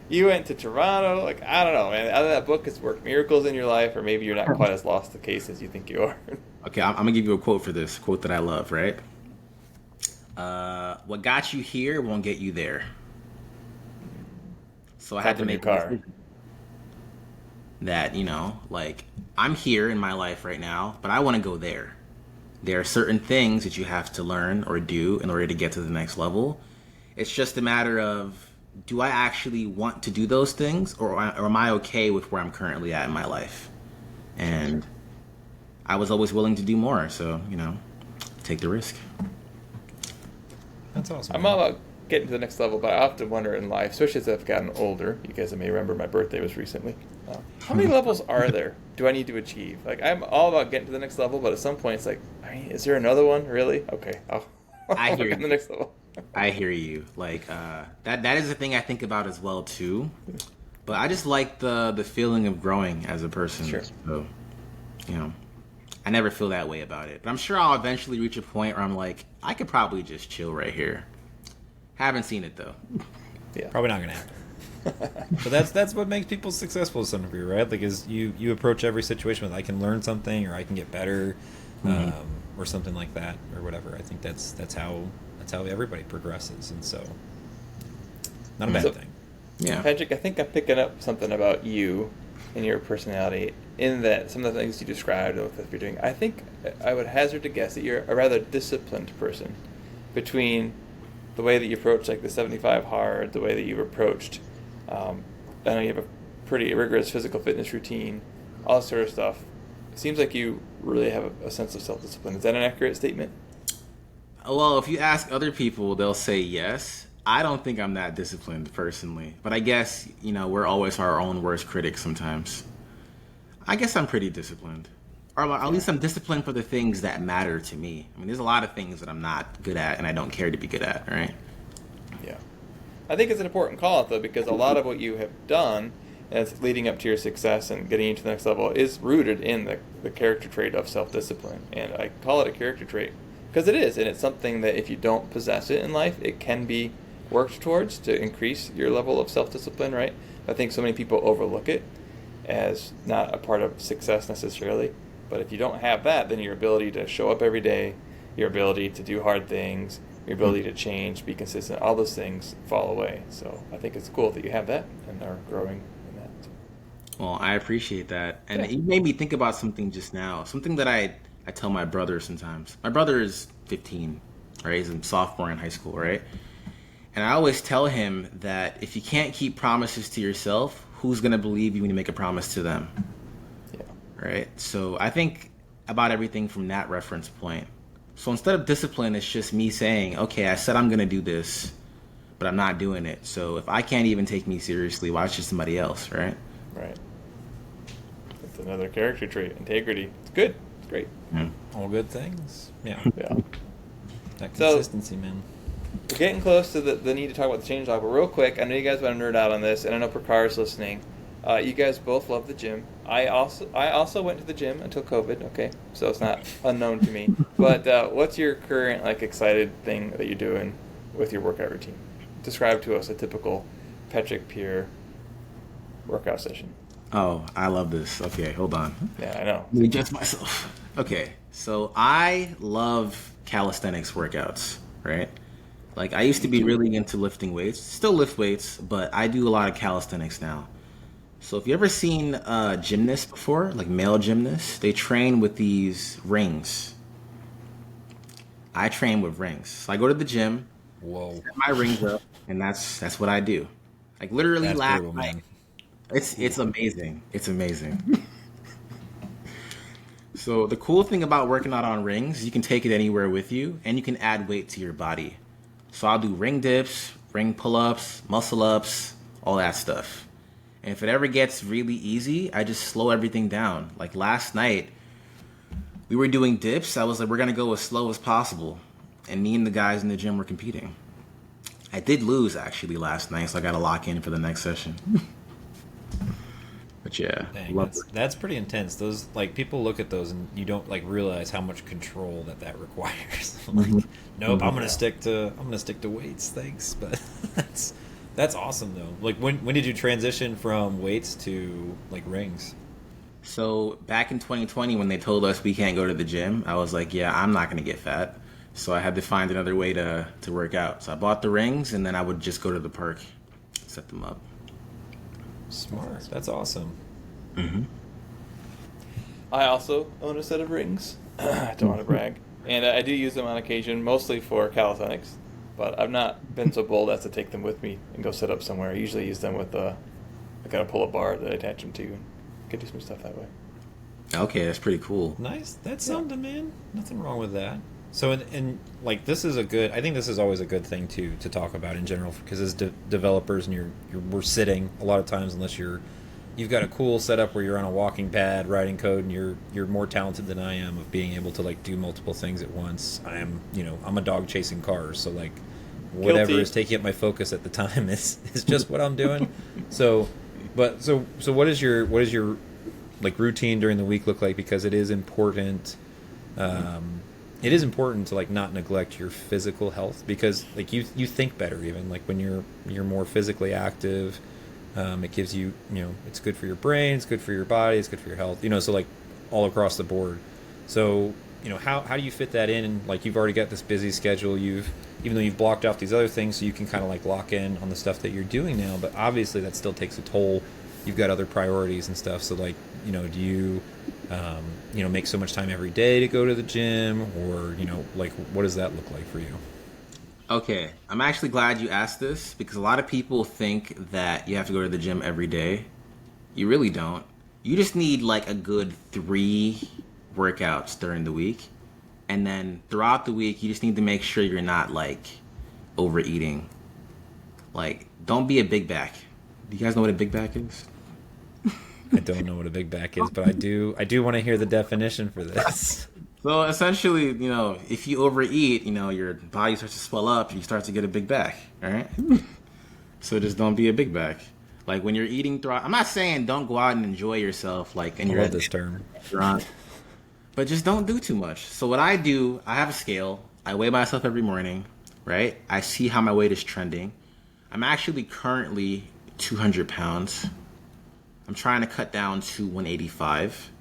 A: you went to Toronto. Like, I don't know, man. Either that book has worked miracles in your life, or maybe you're not quite as lost the case as you think you are.
C: Okay, I'm gonna give you a quote for this. Quote that I love, right? What got you here won't get you there. So I had to make a decision that, like, I'm here in my life right now, but I want to go there. There are certain things that you have to learn or do in order to get to the next level. It's just a matter of, do I actually want to do those things, or am I okay with where I'm currently at in my life? And I was always willing to do more, so, take the risk.
B: That's awesome.
A: I'm all about getting to the next level, but I often wonder in life, especially as I've gotten older, you guys may remember my birthday was recently, how many levels are there do I need to achieve? Like, I'm all about getting to the next level, but at some point it's like, is there another one? Really? Okay, I'll
C: I hear
A: work on the next level.
C: I hear you. Like, that is the thing I think about as well, too. But I just like the feeling of growing as a person.
A: Sure.
C: So, I never feel that way about it. But I'm sure I'll eventually reach a point where I'm like, I could probably just chill right here. Haven't seen it, though.
A: Yeah.
B: Probably not going to happen. But that's what makes people successful to some degree, right? Like, is you approach every situation with, I can learn something, or I can get better, or something like that, or whatever. I think that's how everybody progresses, and so not a bad thing.
C: Yeah.
A: Patrick, I think I'm picking up something about you and your personality in that some of the things you described with what you're doing. I think I would hazard to guess that you're a rather disciplined person between the way that you approach like the 75 hard, the way that you've approached. I know you have a pretty rigorous physical fitness routine, all that sort of stuff. It seems like you really have a sense of self-discipline. Is that an accurate statement?
C: Well, if you ask other people, they'll say yes. I don't think I'm that disciplined personally, but I guess, we're always our own worst critics sometimes. I guess I'm pretty disciplined, or at least I'm disciplined for the things that matter to me. I mean, there's a lot of things that I'm not good at and I don't care to be good at, right?
A: Yeah. I think it's an important call-out, though, because a lot of what you have done as leading up to your success and getting into the next level is rooted in the character trait of self-discipline. And I call it a character trait because it is, and it's something that if you don't possess it in life, it can be worked towards to increase your level of self-discipline, right? I think so many people overlook it as not a part of success necessarily. But if you don't have that, then your ability to show up every day, your ability to do hard things, your ability to change, be consistent, all those things fall away. So I think it's cool that you have that and are growing in that.
C: Well, I appreciate that. And you made me think about something just now, something that I tell my brother sometimes. My brother is 15, right? He's a sophomore in high school, right? And I always tell him that if you can't keep promises to yourself, who's going to believe you when you make a promise to them?
A: Yeah.
C: Right? So I think about everything from that reference point. So instead of discipline, it's just me saying, okay, I said I'm going to do this, but I'm not doing it. So if I can't even take me seriously, why should somebody else, right?
A: Right. It's another character trait, integrity. It's good. It's great.
B: All good things. Yeah.
A: Yeah.
B: That consistency, man.
A: We're getting close to the need to talk about the change log, but real quick, I know you guys want to nerd out on this, and I know Prakar's listening. You guys both love the gym. I also went to the gym until COVID, okay? So it's not unknown to me. But what's your current, excited thing that you're doing with your workout routine? Describe to us a typical Patrick Pierre workout session.
C: Oh, I love this. Okay, hold on.
A: Yeah, I know.
C: Let me adjust myself. Okay, so I love calisthenics workouts, right? I used to be really into lifting weights. Still lift weights, but I do a lot of calisthenics now. So if you ever seen gymnasts before, male gymnasts, they train with these rings. I train with rings. So I go to the gym, set my rings up, and that's what I do. Literally
B: that's
C: last
B: brutal,
C: night.
B: man.
C: It's amazing. It's amazing. So the cool thing about working out on rings, you can take it anywhere with you, and you can add weight to your body. So I'll do ring dips, ring pull-ups, muscle-ups, all that stuff. And if it ever gets really easy, I just slow everything down. Last night, we were doing dips. I was like, we're going to go as slow as possible. And me and the guys in the gym were competing. I did lose, actually, last night, so I got to lock in for the next session. But yeah,
B: Dang, that's pretty intense. Those people look at those and you don't realize how much control that requires. Nope, I'm gonna stick to weights, thanks. But that's awesome though. When did you transition from weights to rings?
C: So back in 2020, when they told us we can't go to the gym, I was like, yeah, I'm not gonna get fat. So I had to find another way to work out. So I bought the rings, and then I would just go to the park, set them up.
B: Smart. That's awesome.
C: Mm-hmm.
A: I also own a set of rings. I don't want to brag. And I do use them on occasion, mostly for calisthenics. But I've not been so bold as to take them with me and go set up somewhere. I usually use them with a kind of pull-up bar that I attach them to. Could do some stuff that way.
C: Okay, that's pretty cool.
B: Nice. That's something, man. Nothing wrong with that. So, and like, this is a good. I think this is always a good thing to talk about in general, because as developers, and we're sitting a lot of times, unless you've got a cool setup where you're on a walking pad writing code, and you're more talented than I am of being able to like do multiple things at once. I'm a dog chasing cars, so like whatever
A: Guilty.
B: is taking up my focus at the time is just what I'm doing. So what is your like routine during the week look like? Because it is important. It is important to like not neglect your physical health, because like you think better, even like when you're more physically active. It gives you, it's good for your brain, it's good for your body, it's good for your health, so like all across the board. So, how do you fit that in? And like, you've already got this busy schedule, even though you've blocked off these other things, so you can kind of like lock in on the stuff that you're doing now, but obviously that still takes a toll. You've got other priorities and stuff. So like, do you, make so much time every day to go to the gym, or, like, what does that look like for you?
C: Okay, I'm actually glad you asked this, because a lot of people think that you have to go to the gym every day. You really don't. You just need like a good 3 workouts during the week. And then throughout the week, you just need to make sure you're not like overeating. Like, don't be a big back. Do you guys know what a big back is?
B: I don't know what a big back is, but I do want to hear the definition for this.
C: So essentially, if you overeat, your body starts to swell up and you start to get a big back, all right? So just don't be a big back. Like when you're eating I'm not saying don't go out and enjoy yourself, like, and
B: I
C: you're
B: love
C: at
B: this term.
C: restaurant, but just don't do too much. So what I do, I have a scale. I weigh myself every morning, right? I see how my weight is trending. I'm actually currently 200 pounds. I'm trying to cut down to 185.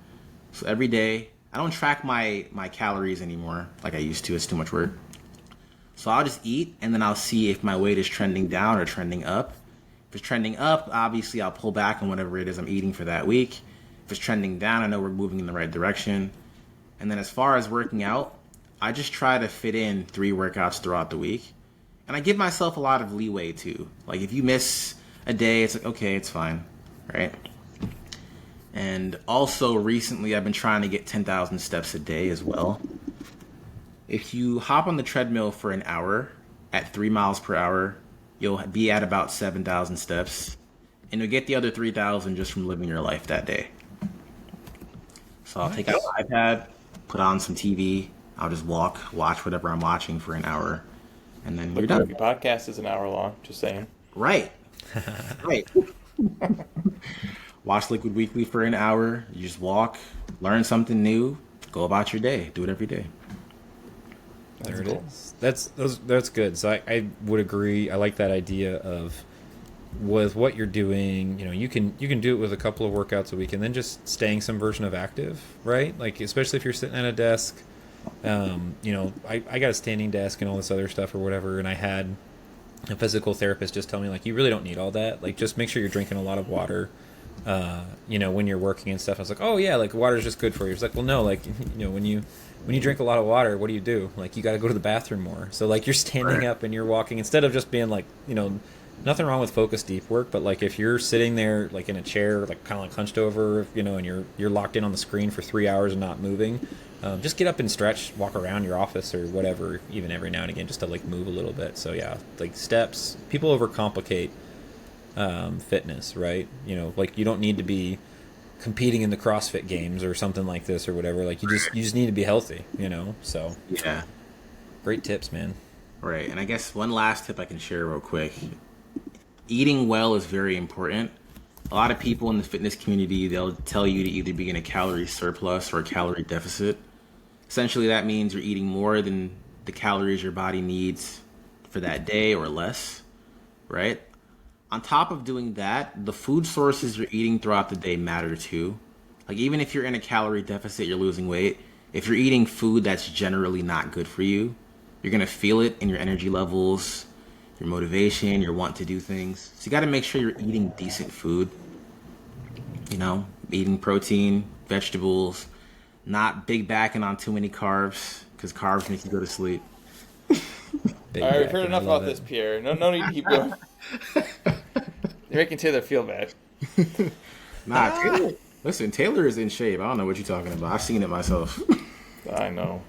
C: So every day, I don't track my calories anymore like I used to. It's too much work. So I'll just eat, and then I'll see if my weight is trending down or trending up. If it's trending up, obviously I'll pull back on whatever it is I'm eating for that week. If it's trending down, I know we're moving in the right direction. And then as far as working out, I just try to fit in 3 workouts throughout the week. And I give myself a lot of leeway too. Like if you miss a day, it's like, okay, it's fine, right? And also recently I've been trying to get 10,000 steps a day as well. If you hop on the treadmill for an hour at 3 miles per hour, you'll be at about 7,000 steps. And you'll get the other 3,000 just from living your life that day. So I'll take out my iPad, put on some TV. I'll just watch whatever I'm watching for an hour. And then you're done.
A: Your podcast is an hour long, just saying.
C: Right. Right. Watch Liquid Weekly for an hour. You just walk, learn something new, go about your day. Do it every day.
B: There it is. That's good. So I would agree. I like that idea of, with what you're doing, you can do it with a couple of workouts a week, and then just staying some version of active, right? Like, especially if you're sitting at a desk. I got a standing desk and all this other stuff or whatever, and I had a physical therapist just tell me, like, you really don't need all that. Like, just make sure you're drinking a lot of water. When you're working and stuff. I was like, oh yeah, like water's just good for you. It's like, well, no, like, when you drink a lot of water, what do? Like, you got to go to the bathroom more. So like, you're standing up and you're walking, instead of just being like, nothing wrong with focus deep work, but like if you're sitting there like in a chair, like kind of like hunched over, and you're locked in on the screen for 3 hours and not moving, just get up and stretch, walk around your office or whatever, even every now and again, just to like move a little bit. So yeah, like steps. People overcomplicate fitness, right? Like you don't need to be competing in the CrossFit games or something like this or whatever. Like you just need to be healthy, so
C: yeah,
B: great tips, man.
C: Right. And I guess one last tip I can share real quick: eating well is very important. A lot of people in the fitness community, they'll tell you to either be in a calorie surplus or a calorie deficit. Essentially that means you're eating more than the calories your body needs for that day or less, right? On top of doing that, the food sources you're eating throughout the day matter too. Like even if you're in a calorie deficit, you're losing weight, if you're eating food that's generally not good for you, you're going to feel it in your energy levels, your motivation, your want to do things. So you got to make sure you're eating decent food. eating protein, vegetables, not big backing on too many carbs because carbs make you go to sleep.
A: All right, we've heard enough about this, Pierre. No need to keep going. You're making Taylor feel bad.
C: Taylor. Listen, Taylor is in shape. I don't know what you're talking about. I've seen it myself.
A: I know.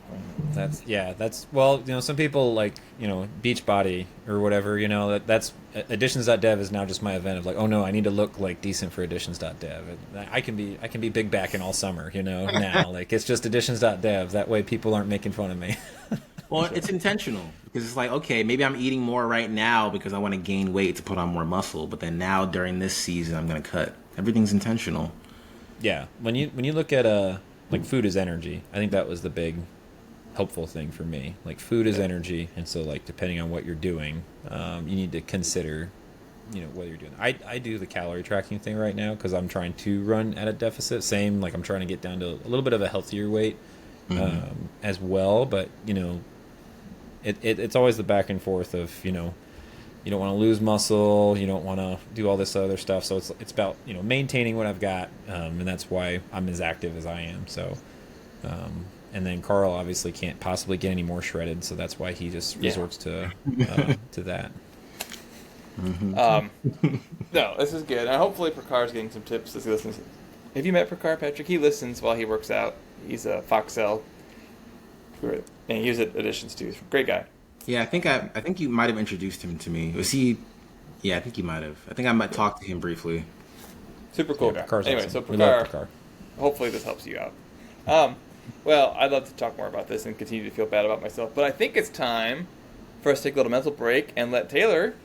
B: That's well, some people like, Beachbody or whatever, that's additions.dev is now just my event of like, oh no, I need to look like decent for additions.dev. I can be big backing all summer, now. Like it's just additions.dev. That way people aren't making fun of me.
C: Well, it's intentional because it's like, okay, maybe I'm eating more right now because I want to gain weight to put on more muscle, but then now during this season I'm going to cut. Everything's intentional.
B: Yeah, when you look at like food is energy, I think that was the big helpful thing for me. Like food is energy, and so like depending on what you're doing, you need to consider, whether you're doing. I do the calorie tracking thing right now because I'm trying to run at a deficit. Same, like I'm trying to get down to a little bit of a healthier weight as well. But it's always the back and forth of you don't want to lose muscle, you don't want to do all this other stuff. So it's about maintaining what I've got, and that's why I'm as active as I am. So, and then Karl obviously can't possibly get any more shredded, so that's why he just resorts to that.
A: No, this is good. And hopefully Prakar's getting some tips as he listens. Have you met Prakar, Patrick? He listens while he works out. He's a Foxel, and he was at Additions too. Great guy.
C: Yeah, I think you might have introduced him to me. Was he? Yeah, I think you might have. I think I might talk to him briefly.
A: Super cool guy. Anyway,
B: awesome.
A: So Prakar, hopefully this helps you out. Well, I'd love to talk more about this and continue to feel bad about myself, but I think it's time for us to take a little mental break and let Taylor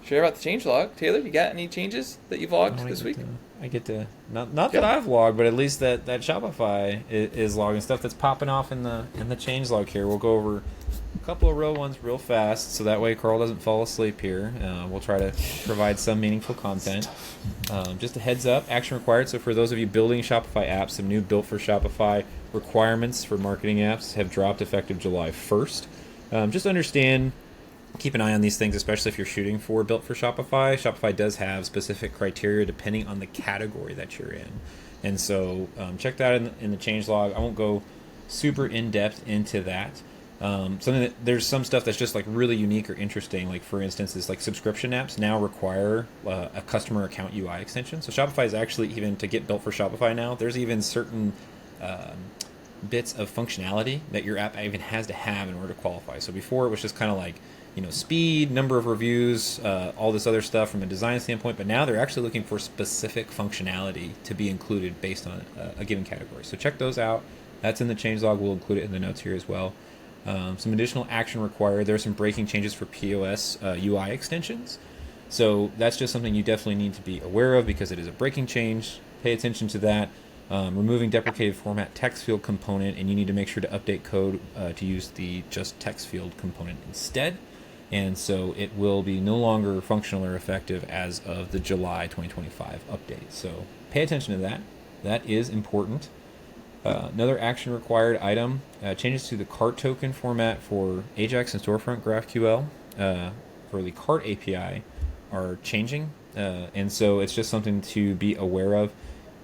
A: share about the changelog. Taylor, you got any changes that you vlogged this week?
B: I get to not that I've logged, but at least that Shopify is logging stuff that's popping off in the changelog here. We'll go over a couple of real ones real fast, so that way Karl doesn't fall asleep here. We'll try to provide some meaningful content. Just a heads up, action required. So for those of you building Shopify apps, some new built for Shopify requirements for marketing apps have dropped effective July 1st. Just understand, keep an eye on these things, especially if you're shooting for built for Shopify. Shopify does have specific criteria depending on the category that you're in. And so check that in the changelog. I won't go super in-depth into that. There's some stuff that's just like really unique or interesting. Like for instance, is like subscription apps now require a customer account UI extension. So Shopify is actually, even to get built for Shopify now, there's even certain bits of functionality that your app even has to have in order to qualify. So before it was just kind of like, speed, number of reviews, all this other stuff from a design standpoint, but now they're actually looking for specific functionality to be included based on a given category. So check those out. That's in the changelog. We'll include it in the notes here as well. Some additional action required. There are some breaking changes for POS UI extensions. So that's just something you definitely need to be aware of because it is a breaking change. Pay attention to that. Removing deprecated format text field component, and you need to make sure to update code to use the just text field component instead. And so it will be no longer functional or effective as of the July 2025 update. So pay attention to that. That is important. Another action required item, changes to the cart token format for Ajax and Storefront GraphQL for the cart API are changing. And so it's just something to be aware of.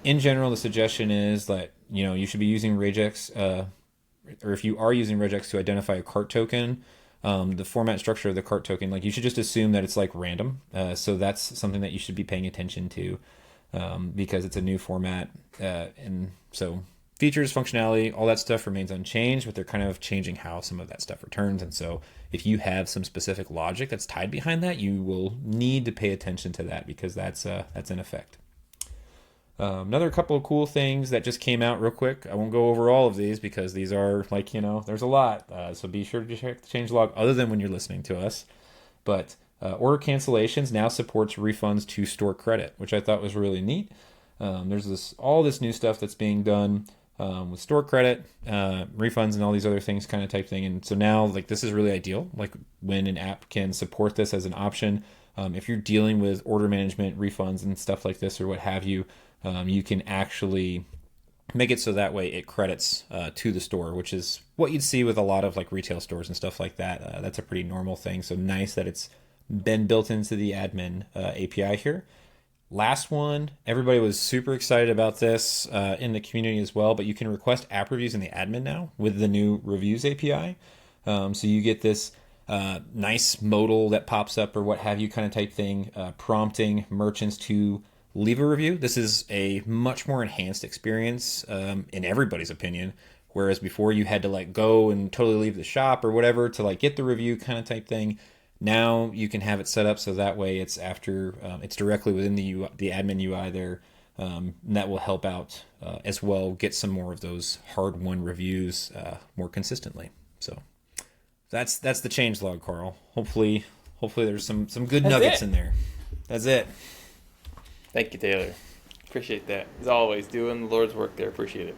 B: In general, the suggestion is that, you should be using regex, or if you are using regex to identify a cart token, the format structure of the cart token, like you should just assume that it's like random. So that's something that you should be paying attention to because it's a new format. And so features, functionality, all that stuff remains unchanged, but they're kind of changing how some of that stuff returns. And so if you have some specific logic that's tied behind that, you will need to pay attention to that because that's in effect. Another couple of cool things that just came out real quick. I won't go over all of these because these are there's a lot. So be sure to check the changelog other than when you're listening to us. But order cancellations now supports refunds to store credit, which I thought was really neat. There's all this new stuff that's being done with store credit, refunds, and all these other things kind of type thing. And so now this is really ideal. Like when an app can support this as an option. If you're dealing with order management, refunds, and stuff like this or what have you, you can actually make it so that way it credits to the store, which is what you'd see with a lot of retail stores and stuff like that. That's a pretty normal thing. So nice that it's been built into the admin API here. Last one, everybody was super excited about this in the community as well, but you can request app reviews in the admin now with the new reviews API. So you get this nice modal that pops up or what have you kind of type thing, prompting merchants to leave a review. This is a much more enhanced experience in everybody's opinion. Whereas before you had to like go and totally leave the shop or whatever to like get the review kind of type thing. Now you can have it set up so that way it's after it's directly within the admin UI there. And that will help out as well. Get some more of those hard-won reviews more consistently. So that's the changelog, Karl. Hopefully there's some good nuggets in there. That's it.
A: Thank you, Taylor. Appreciate that. As always, doing the Lord's work there. Appreciate it.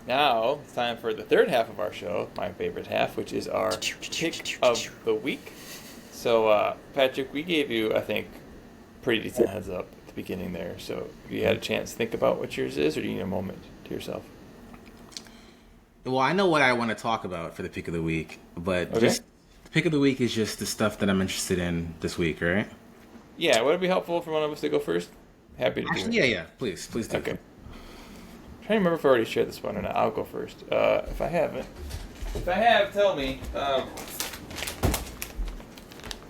A: Now it's time for the third half of our show, my favorite half, which is our pick of the week. So, Patrick, we gave you, I think, pretty decent heads up at the beginning there. So, have you had a chance to think about what yours is, or do you need a moment to yourself?
C: Well, I know what I want to talk about for the pick of the week, but just the pick of the week is just the stuff that I'm interested in this week, right?
A: Yeah, would it be helpful for one of us to go first? Happy to do it.
C: Yeah. Please do.
A: Okay. I'm trying to remember if I already shared this one or not. I'll go first. If I haven't. If I have, tell me.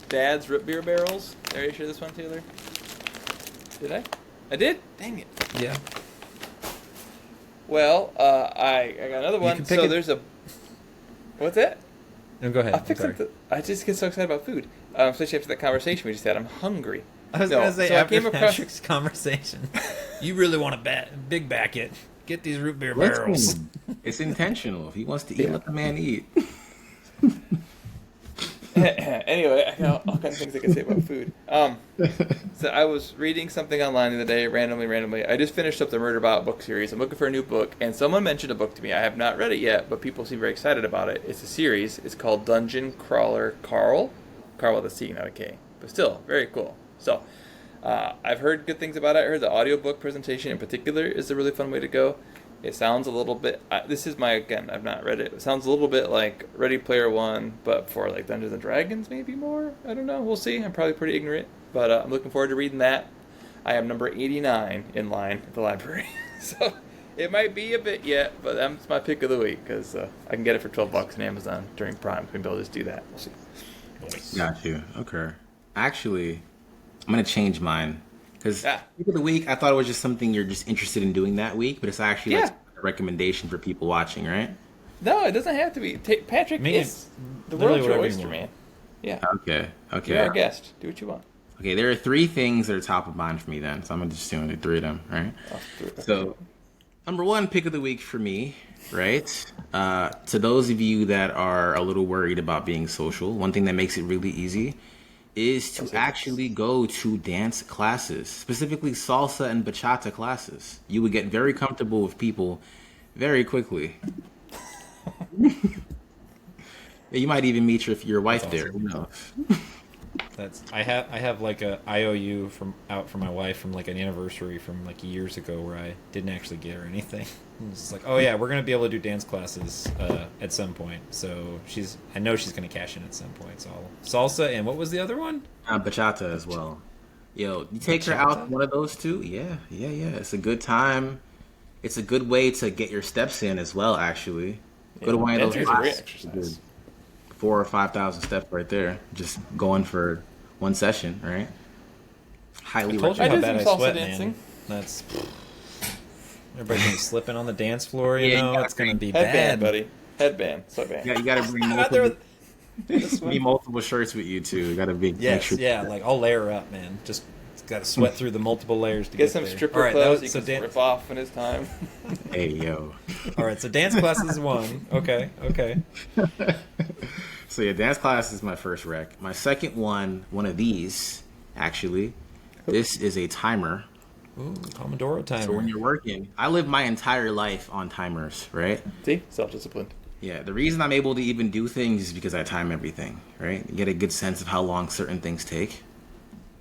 A: Dad's Root Beer Barrels. Did I already share this one, Taylor? Did I? I did? Dang it.
B: Yeah.
A: Well, I got another one. So there's a... What's that?
B: No, go ahead.
A: I just get so excited about food. Especially after that conversation we just had. I'm hungry.
B: I was going to say, after Patrick's conversation, you really want to big back it. Get these root beer barrels.
C: It's intentional. If he wants to eat, let the man eat.
A: Anyway, I got all kinds of things I can say about food. So I was reading something online the other day, randomly. I just finished up the Murderbot book series. I'm looking for a new book, and someone mentioned a book to me. I have not read it yet, but people seem very excited about it. It's a series. It's called Dungeon Crawler Karl. Karl with a C, not a K. But still, very cool. So, I've heard good things about it. I heard the audiobook presentation in particular is a really fun way to go. It sounds a little bit... this is I've not read it. It sounds a little bit like Ready Player One, but for like Dungeons & Dragons maybe more? I don't know. We'll see. I'm probably pretty ignorant. But I'm looking forward to reading that. I am number 89 in line at the library. So it might be a bit yet, but that's my pick of the week because I can get it for $12 on Amazon during Prime. Maybe I'll just do that. We'll see.
C: Nice. Got you. Okay. Actually... I'm going to change mine. Because pick of the week, I thought it was just something you're just interested in doing that week, but it's actually like a recommendation for people watching, right?
A: No, it doesn't have to be. Patrick is the world's your oyster, man. Yeah.
C: Okay.
A: You're our guest. Do what you want.
C: Okay, there are three things that are top of mind for me then, so I'm going to just do three of them, right? So, number one pick of the week for me, right? To those of you that are a little worried about being social, one thing that makes it really easy is to actually go to dance classes, specifically salsa and bachata classes. You would get very comfortable with people very quickly. You might even meet your wife there. Who knows?
B: I have like a IOU from my wife from like an anniversary from like years ago where I didn't actually get her anything. It's like, oh yeah, we're gonna be able to do dance classes at some point. So I know she's gonna cash in at some point. So salsa and what was the other one?
C: Bachata as well. Yo, you take her out one of those two. Yeah. It's a good time. It's a good way to get your steps in as well. Actually, go to one of those classes. 4,000 or 5,000 steps right there. Just going for one session, right? Highly
B: recommend. I told you how bad I sweat, man. That's everybody's gonna be slipping on the dance floor. You know, it's gonna be
A: bad, buddy. Headband, so bad.
C: Yeah, you gotta bring multiple shirts with you too. You gotta be
B: like I'll layer up, man. Just gotta sweat through the multiple layers to get
A: some
B: there.
A: stripper clothes. You can rip off in his time.
C: Hey yo.
B: All right, so dance class is one. Okay.
C: So yeah, dance class is my first rec. My second one of these, actually, this is a timer.
B: Ooh, Pomodoro timer.
C: So when you're working, I live my entire life on timers, right?
A: See? Self-disciplined.
C: Yeah, the reason I'm able to even do things is because I time everything, right? You get a good sense of how long certain things take.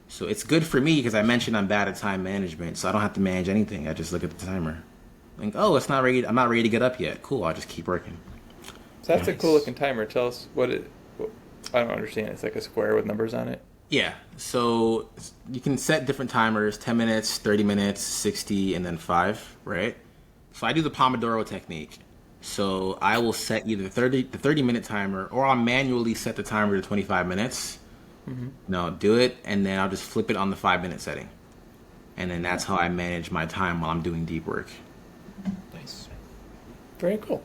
C: So it's good for me because I mentioned I'm bad at time management, so I don't have to manage anything. I just look at the timer. Like, oh, it's not ready. I'm not ready to get up yet. Cool, I'll just keep working.
A: So that's a cool looking timer. Tell us what I don't understand. It's like a square with numbers on it.
C: Yeah. So you can set different timers: 10 minutes, 30 minutes, 60, and then 5. Right. So I do the Pomodoro technique. So I will set either the 30-minute timer, or I'll manually set the timer to 25 minutes. No, do it, and then I'll just flip it on the 5-minute setting. And then that's how I manage my time while I'm doing deep work.
B: Nice.
A: Very cool.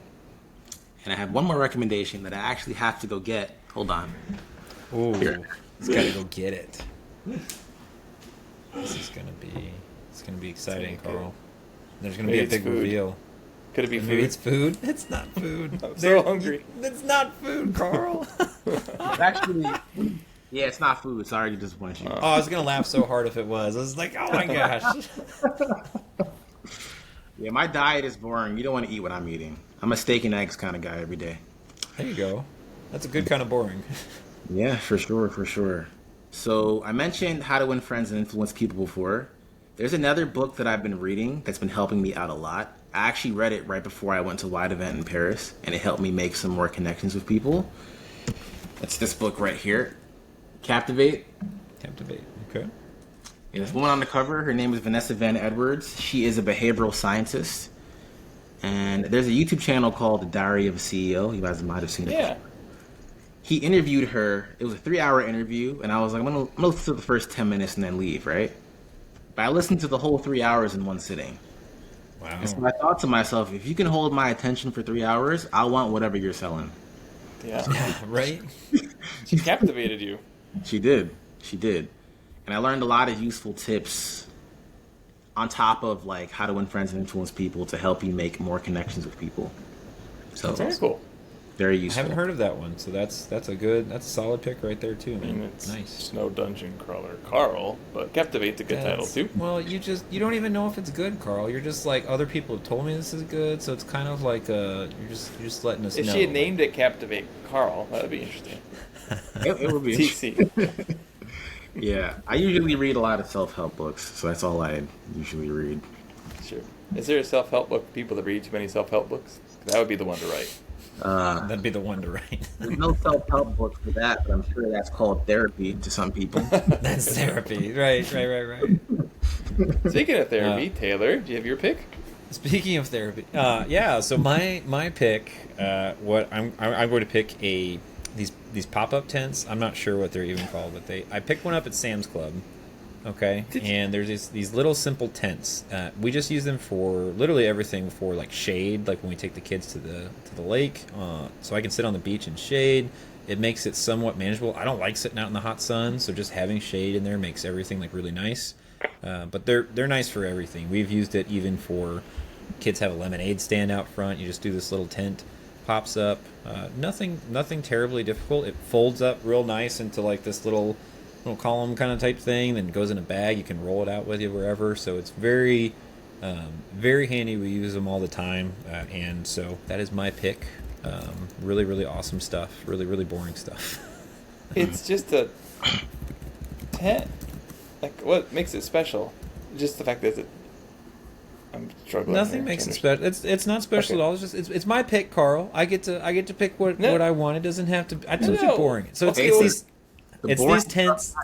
C: And I have one more recommendation that I actually have to go get. Hold on.
B: Ooh,
C: Here.
B: he's got to go get it. It's gonna be exciting, Carl. There's gonna be a big reveal.
A: Could it be food?
B: Maybe it's food. It's not food.
A: I'm so hungry.
B: It's not food, Carl.
C: It's actually, yeah, it's not food. Sorry to disappoint you.
B: Oh, I was gonna laugh so hard if it was. I was like, oh my gosh.
C: Yeah, my diet is boring. You don't want to eat what I'm eating. I'm a steak and eggs kind of guy every day.
B: There you go. That's a good kind of boring.
C: Yeah, for sure, for sure. So I mentioned How to Win Friends and Influence People before. There's another book that I've been reading that's been helping me out a lot. I actually read it right before I went to Wide Event in Paris, and it helped me make some more connections with people. It's this book right here, Captivate.
B: Okay.
C: And this woman on the cover, her name is Vanessa Van Edwards. She is a behavioral scientist. And there's a YouTube channel called The Diary of a CEO. You guys might have seen it.
A: Yeah.
C: He interviewed her. It was a 3-hour interview, and I was like, I'm gonna listen to the first 10 minutes and then leave, right? But I listened to the whole 3 hours in one sitting.
B: Wow.
C: And so I thought to myself, if you can hold my attention for 3 hours, I'll want whatever you're selling.
A: Yeah.
B: Right?
A: She captivated you.
C: She did. And I learned a lot of useful tips on top of like how to win friends and influence people to help you make more connections with people. So
A: That's very cool.
C: Very
B: I
C: useful.
B: haven't heard of that one, so that's a solid pick right there too,
A: I
B: man.
A: mean, it's
B: Nice.
A: no dungeon crawler, Carl, but Captivate's a good title too.
B: Well, you don't even know if it's good, Carl. You're just like, other people have told me this is good, so it's kind of like you're just letting us
A: If
B: know.
A: she had named it Captivate Carl, that would be interesting.
C: It would be.
A: TC.
C: Yeah, I usually read a lot of self-help books, so that's all I usually read.
A: Sure. Is there a self-help book for people that read too many self-help books? That would be the one to write.
B: That'd be the one to write.
C: There's no self-help book for that, but I'm sure that's called therapy to some people.
B: That's therapy. Right.
A: Speaking of therapy, Taylor, do you have your pick?
B: Speaking of therapy, yeah. So my pick, what I'm going to pick these pop-up tents. I'm not sure what they're even called, but I picked one up at Sam's Club. Okay, and there's these little simple tents. We just use them for literally everything, for like shade, like when we take the kids to the lake, so I can sit on the beach in shade. It makes it somewhat manageable. I don't like sitting out in the hot sun, so just having shade in there makes everything like really nice. But they're nice for everything. We've used it even for kids have a lemonade stand out front. You just do this little tent, pops up. Nothing terribly difficult. It folds up real nice into like this little column kind of type thing, then goes in a bag. You can roll it out with you wherever. So it's very handy. We use them all the time, and so that is my pick. Really awesome stuff. Really boring stuff.
A: It's just a tent. Like, what makes it special? Just the fact that I'm struggling.
B: Nothing makes it special. It's not special at all. It's my pick, Carl. I get to pick what I want. It doesn't have to. I told you boring. So it's these tents.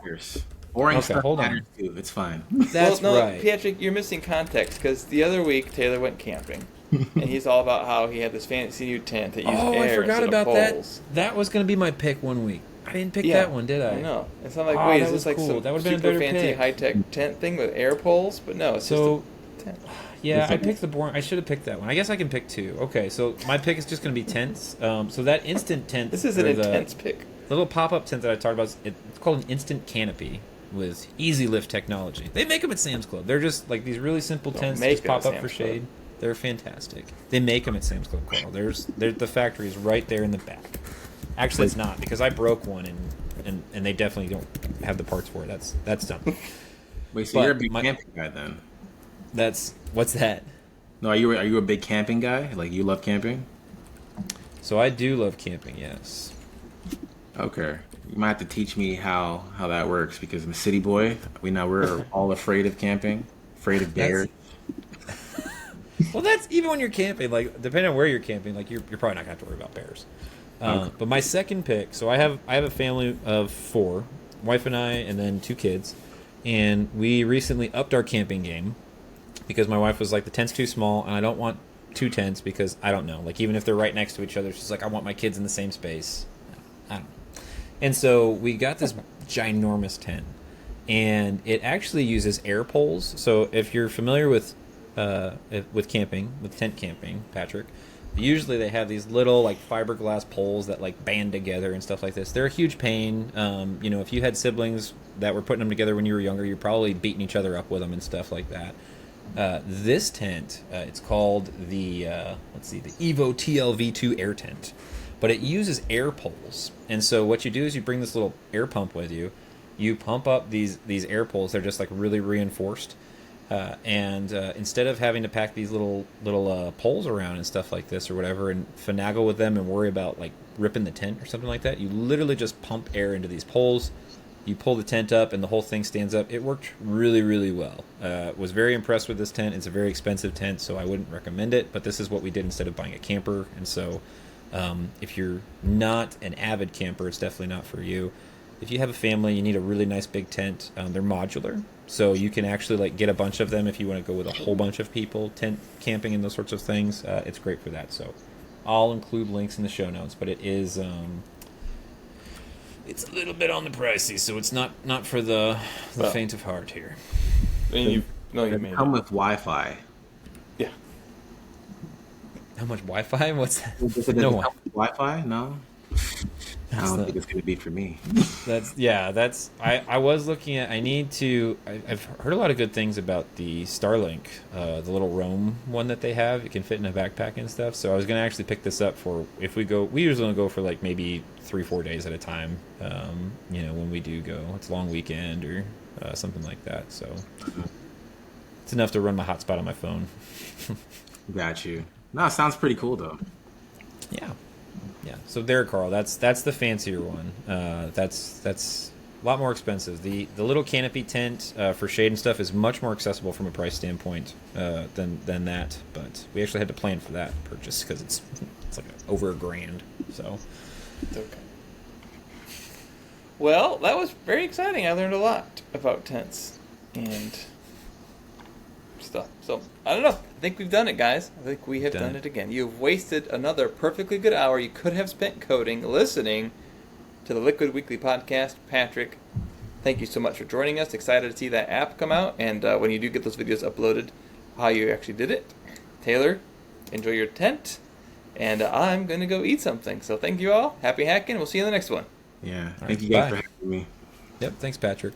C: Boring
B: okay,
C: stuff
B: hold on.
C: matters too. It's fine.
B: That's right.
A: Patrick, you're missing context because the other week Taylor went camping, and he's all about how he had this fancy new tent that used air
B: I forgot
A: instead
B: about
A: of
B: that.
A: poles.
B: That was going to be my pick one week. I didn't pick that one, did I?
A: I know. It's not like, wait, is this like
B: cool.
A: some
B: That would've been a
A: super
B: better
A: fancy
B: pick.
A: high-tech tent thing with air poles? But no, it's just a tent.
B: Yeah, I picked the boring. I should have picked that one. I guess I can pick two. Okay, so my pick is just going to be tents. So that instant tent.
A: This is an intense pick.
B: The little pop-up tent that I talked about, it's called an instant canopy with easy lift technology. They make them at Sam's Club. They're just like these really simple tents that just pop up for shade. They're fantastic. They make them at Sam's Club, Carl. The factory is right there in the back. Actually, it's not, because I broke one and they definitely don't have the parts for it. That's done.
C: Wait, so you're a big camping guy then?
B: What's that?
C: No, are you a big camping guy? Like, you love camping?
B: So I do love camping, yes.
C: Okay. You might have to teach me how that works, because I'm a city boy. We're all afraid of camping, afraid of bears.
B: Well, that's even when you're camping. Like, depending on where you're camping, like you're probably not gonna have to worry about bears.
C: Okay.
B: But my second pick. So I have a family of 4, wife and I, and then 2 kids. And we recently upped our camping game because my wife was like, the tent's too small, and I don't want 2 tents because I don't know. Like, even if they're right next to each other, she's like, I want my kids in the same space. I don't know. And so we got this ginormous tent, and it actually uses air poles. So if you're familiar with camping, with tent camping, Patrick, usually they have these little like fiberglass poles that like band together and stuff like this. They're a huge pain. If you had siblings that were putting them together when you were younger, you're probably beating each other up with them and stuff like that. This tent, it's called the Evo TLV2 air tent, but it uses air poles. And so what you do is you bring this little air pump with you. You pump up these air poles. They're just like really reinforced. And instead of having to pack these little poles around and stuff like this or whatever and finagle with them and worry about like ripping the tent or something like that, you literally just pump air into these poles. You pull the tent up and the whole thing stands up. It worked really, really well. Was very impressed with this tent. It's a very expensive tent, so I wouldn't recommend it. But this is what we did instead of buying a camper. And so if you're not an avid camper, it's definitely not for you. If you have a family, you need a really nice big tent. They're modular, so you can actually like get a bunch of them if you want to go with a whole bunch of people, tent camping and those sorts of things. It's great for that. So I'll include links in the show notes, but it is it's a little bit on the pricey, so it's not for the faint of heart here.
A: And you
C: come with Wi-Fi.
A: Yeah.
B: How much Wi-Fi? What's that?
C: Does it
B: No
C: come with Wi-Fi? No. I don't think it's going to be for me.
B: I was looking at, I've heard a lot of good things about the Starlink, the little Roam one that they have. It can fit in a backpack and stuff. So I was going to actually pick this up for if we go, we usually go for like maybe 3-4 days at a time. When we do go, it's a long weekend or something like that. So it's enough to run my hotspot on my phone.
C: Got you. No, it sounds pretty cool though.
B: Yeah, so there, Karl. That's the fancier one. That's a lot more expensive. The little canopy tent for shade and stuff is much more accessible from a price standpoint than that. But we actually had to plan for that purchase because it's like over $1,000. So
A: it's okay. Well, that was very exciting. I learned a lot about tents and stuff. So I don't know. I think we've done it, guys. I think we have done it again. You've wasted another perfectly good hour you could have spent coding, listening to the Liquid Weekly podcast. Patrick, thank you so much for joining us. Excited to see that app come out, and when you do get those videos uploaded, how you actually did it. Taylor, enjoy your tent, and I'm going to go eat something. So thank you all. Happy hacking. We'll see you in the next one.
C: Yeah. Thank you guys for having me.
B: Yep. Thanks, Patrick.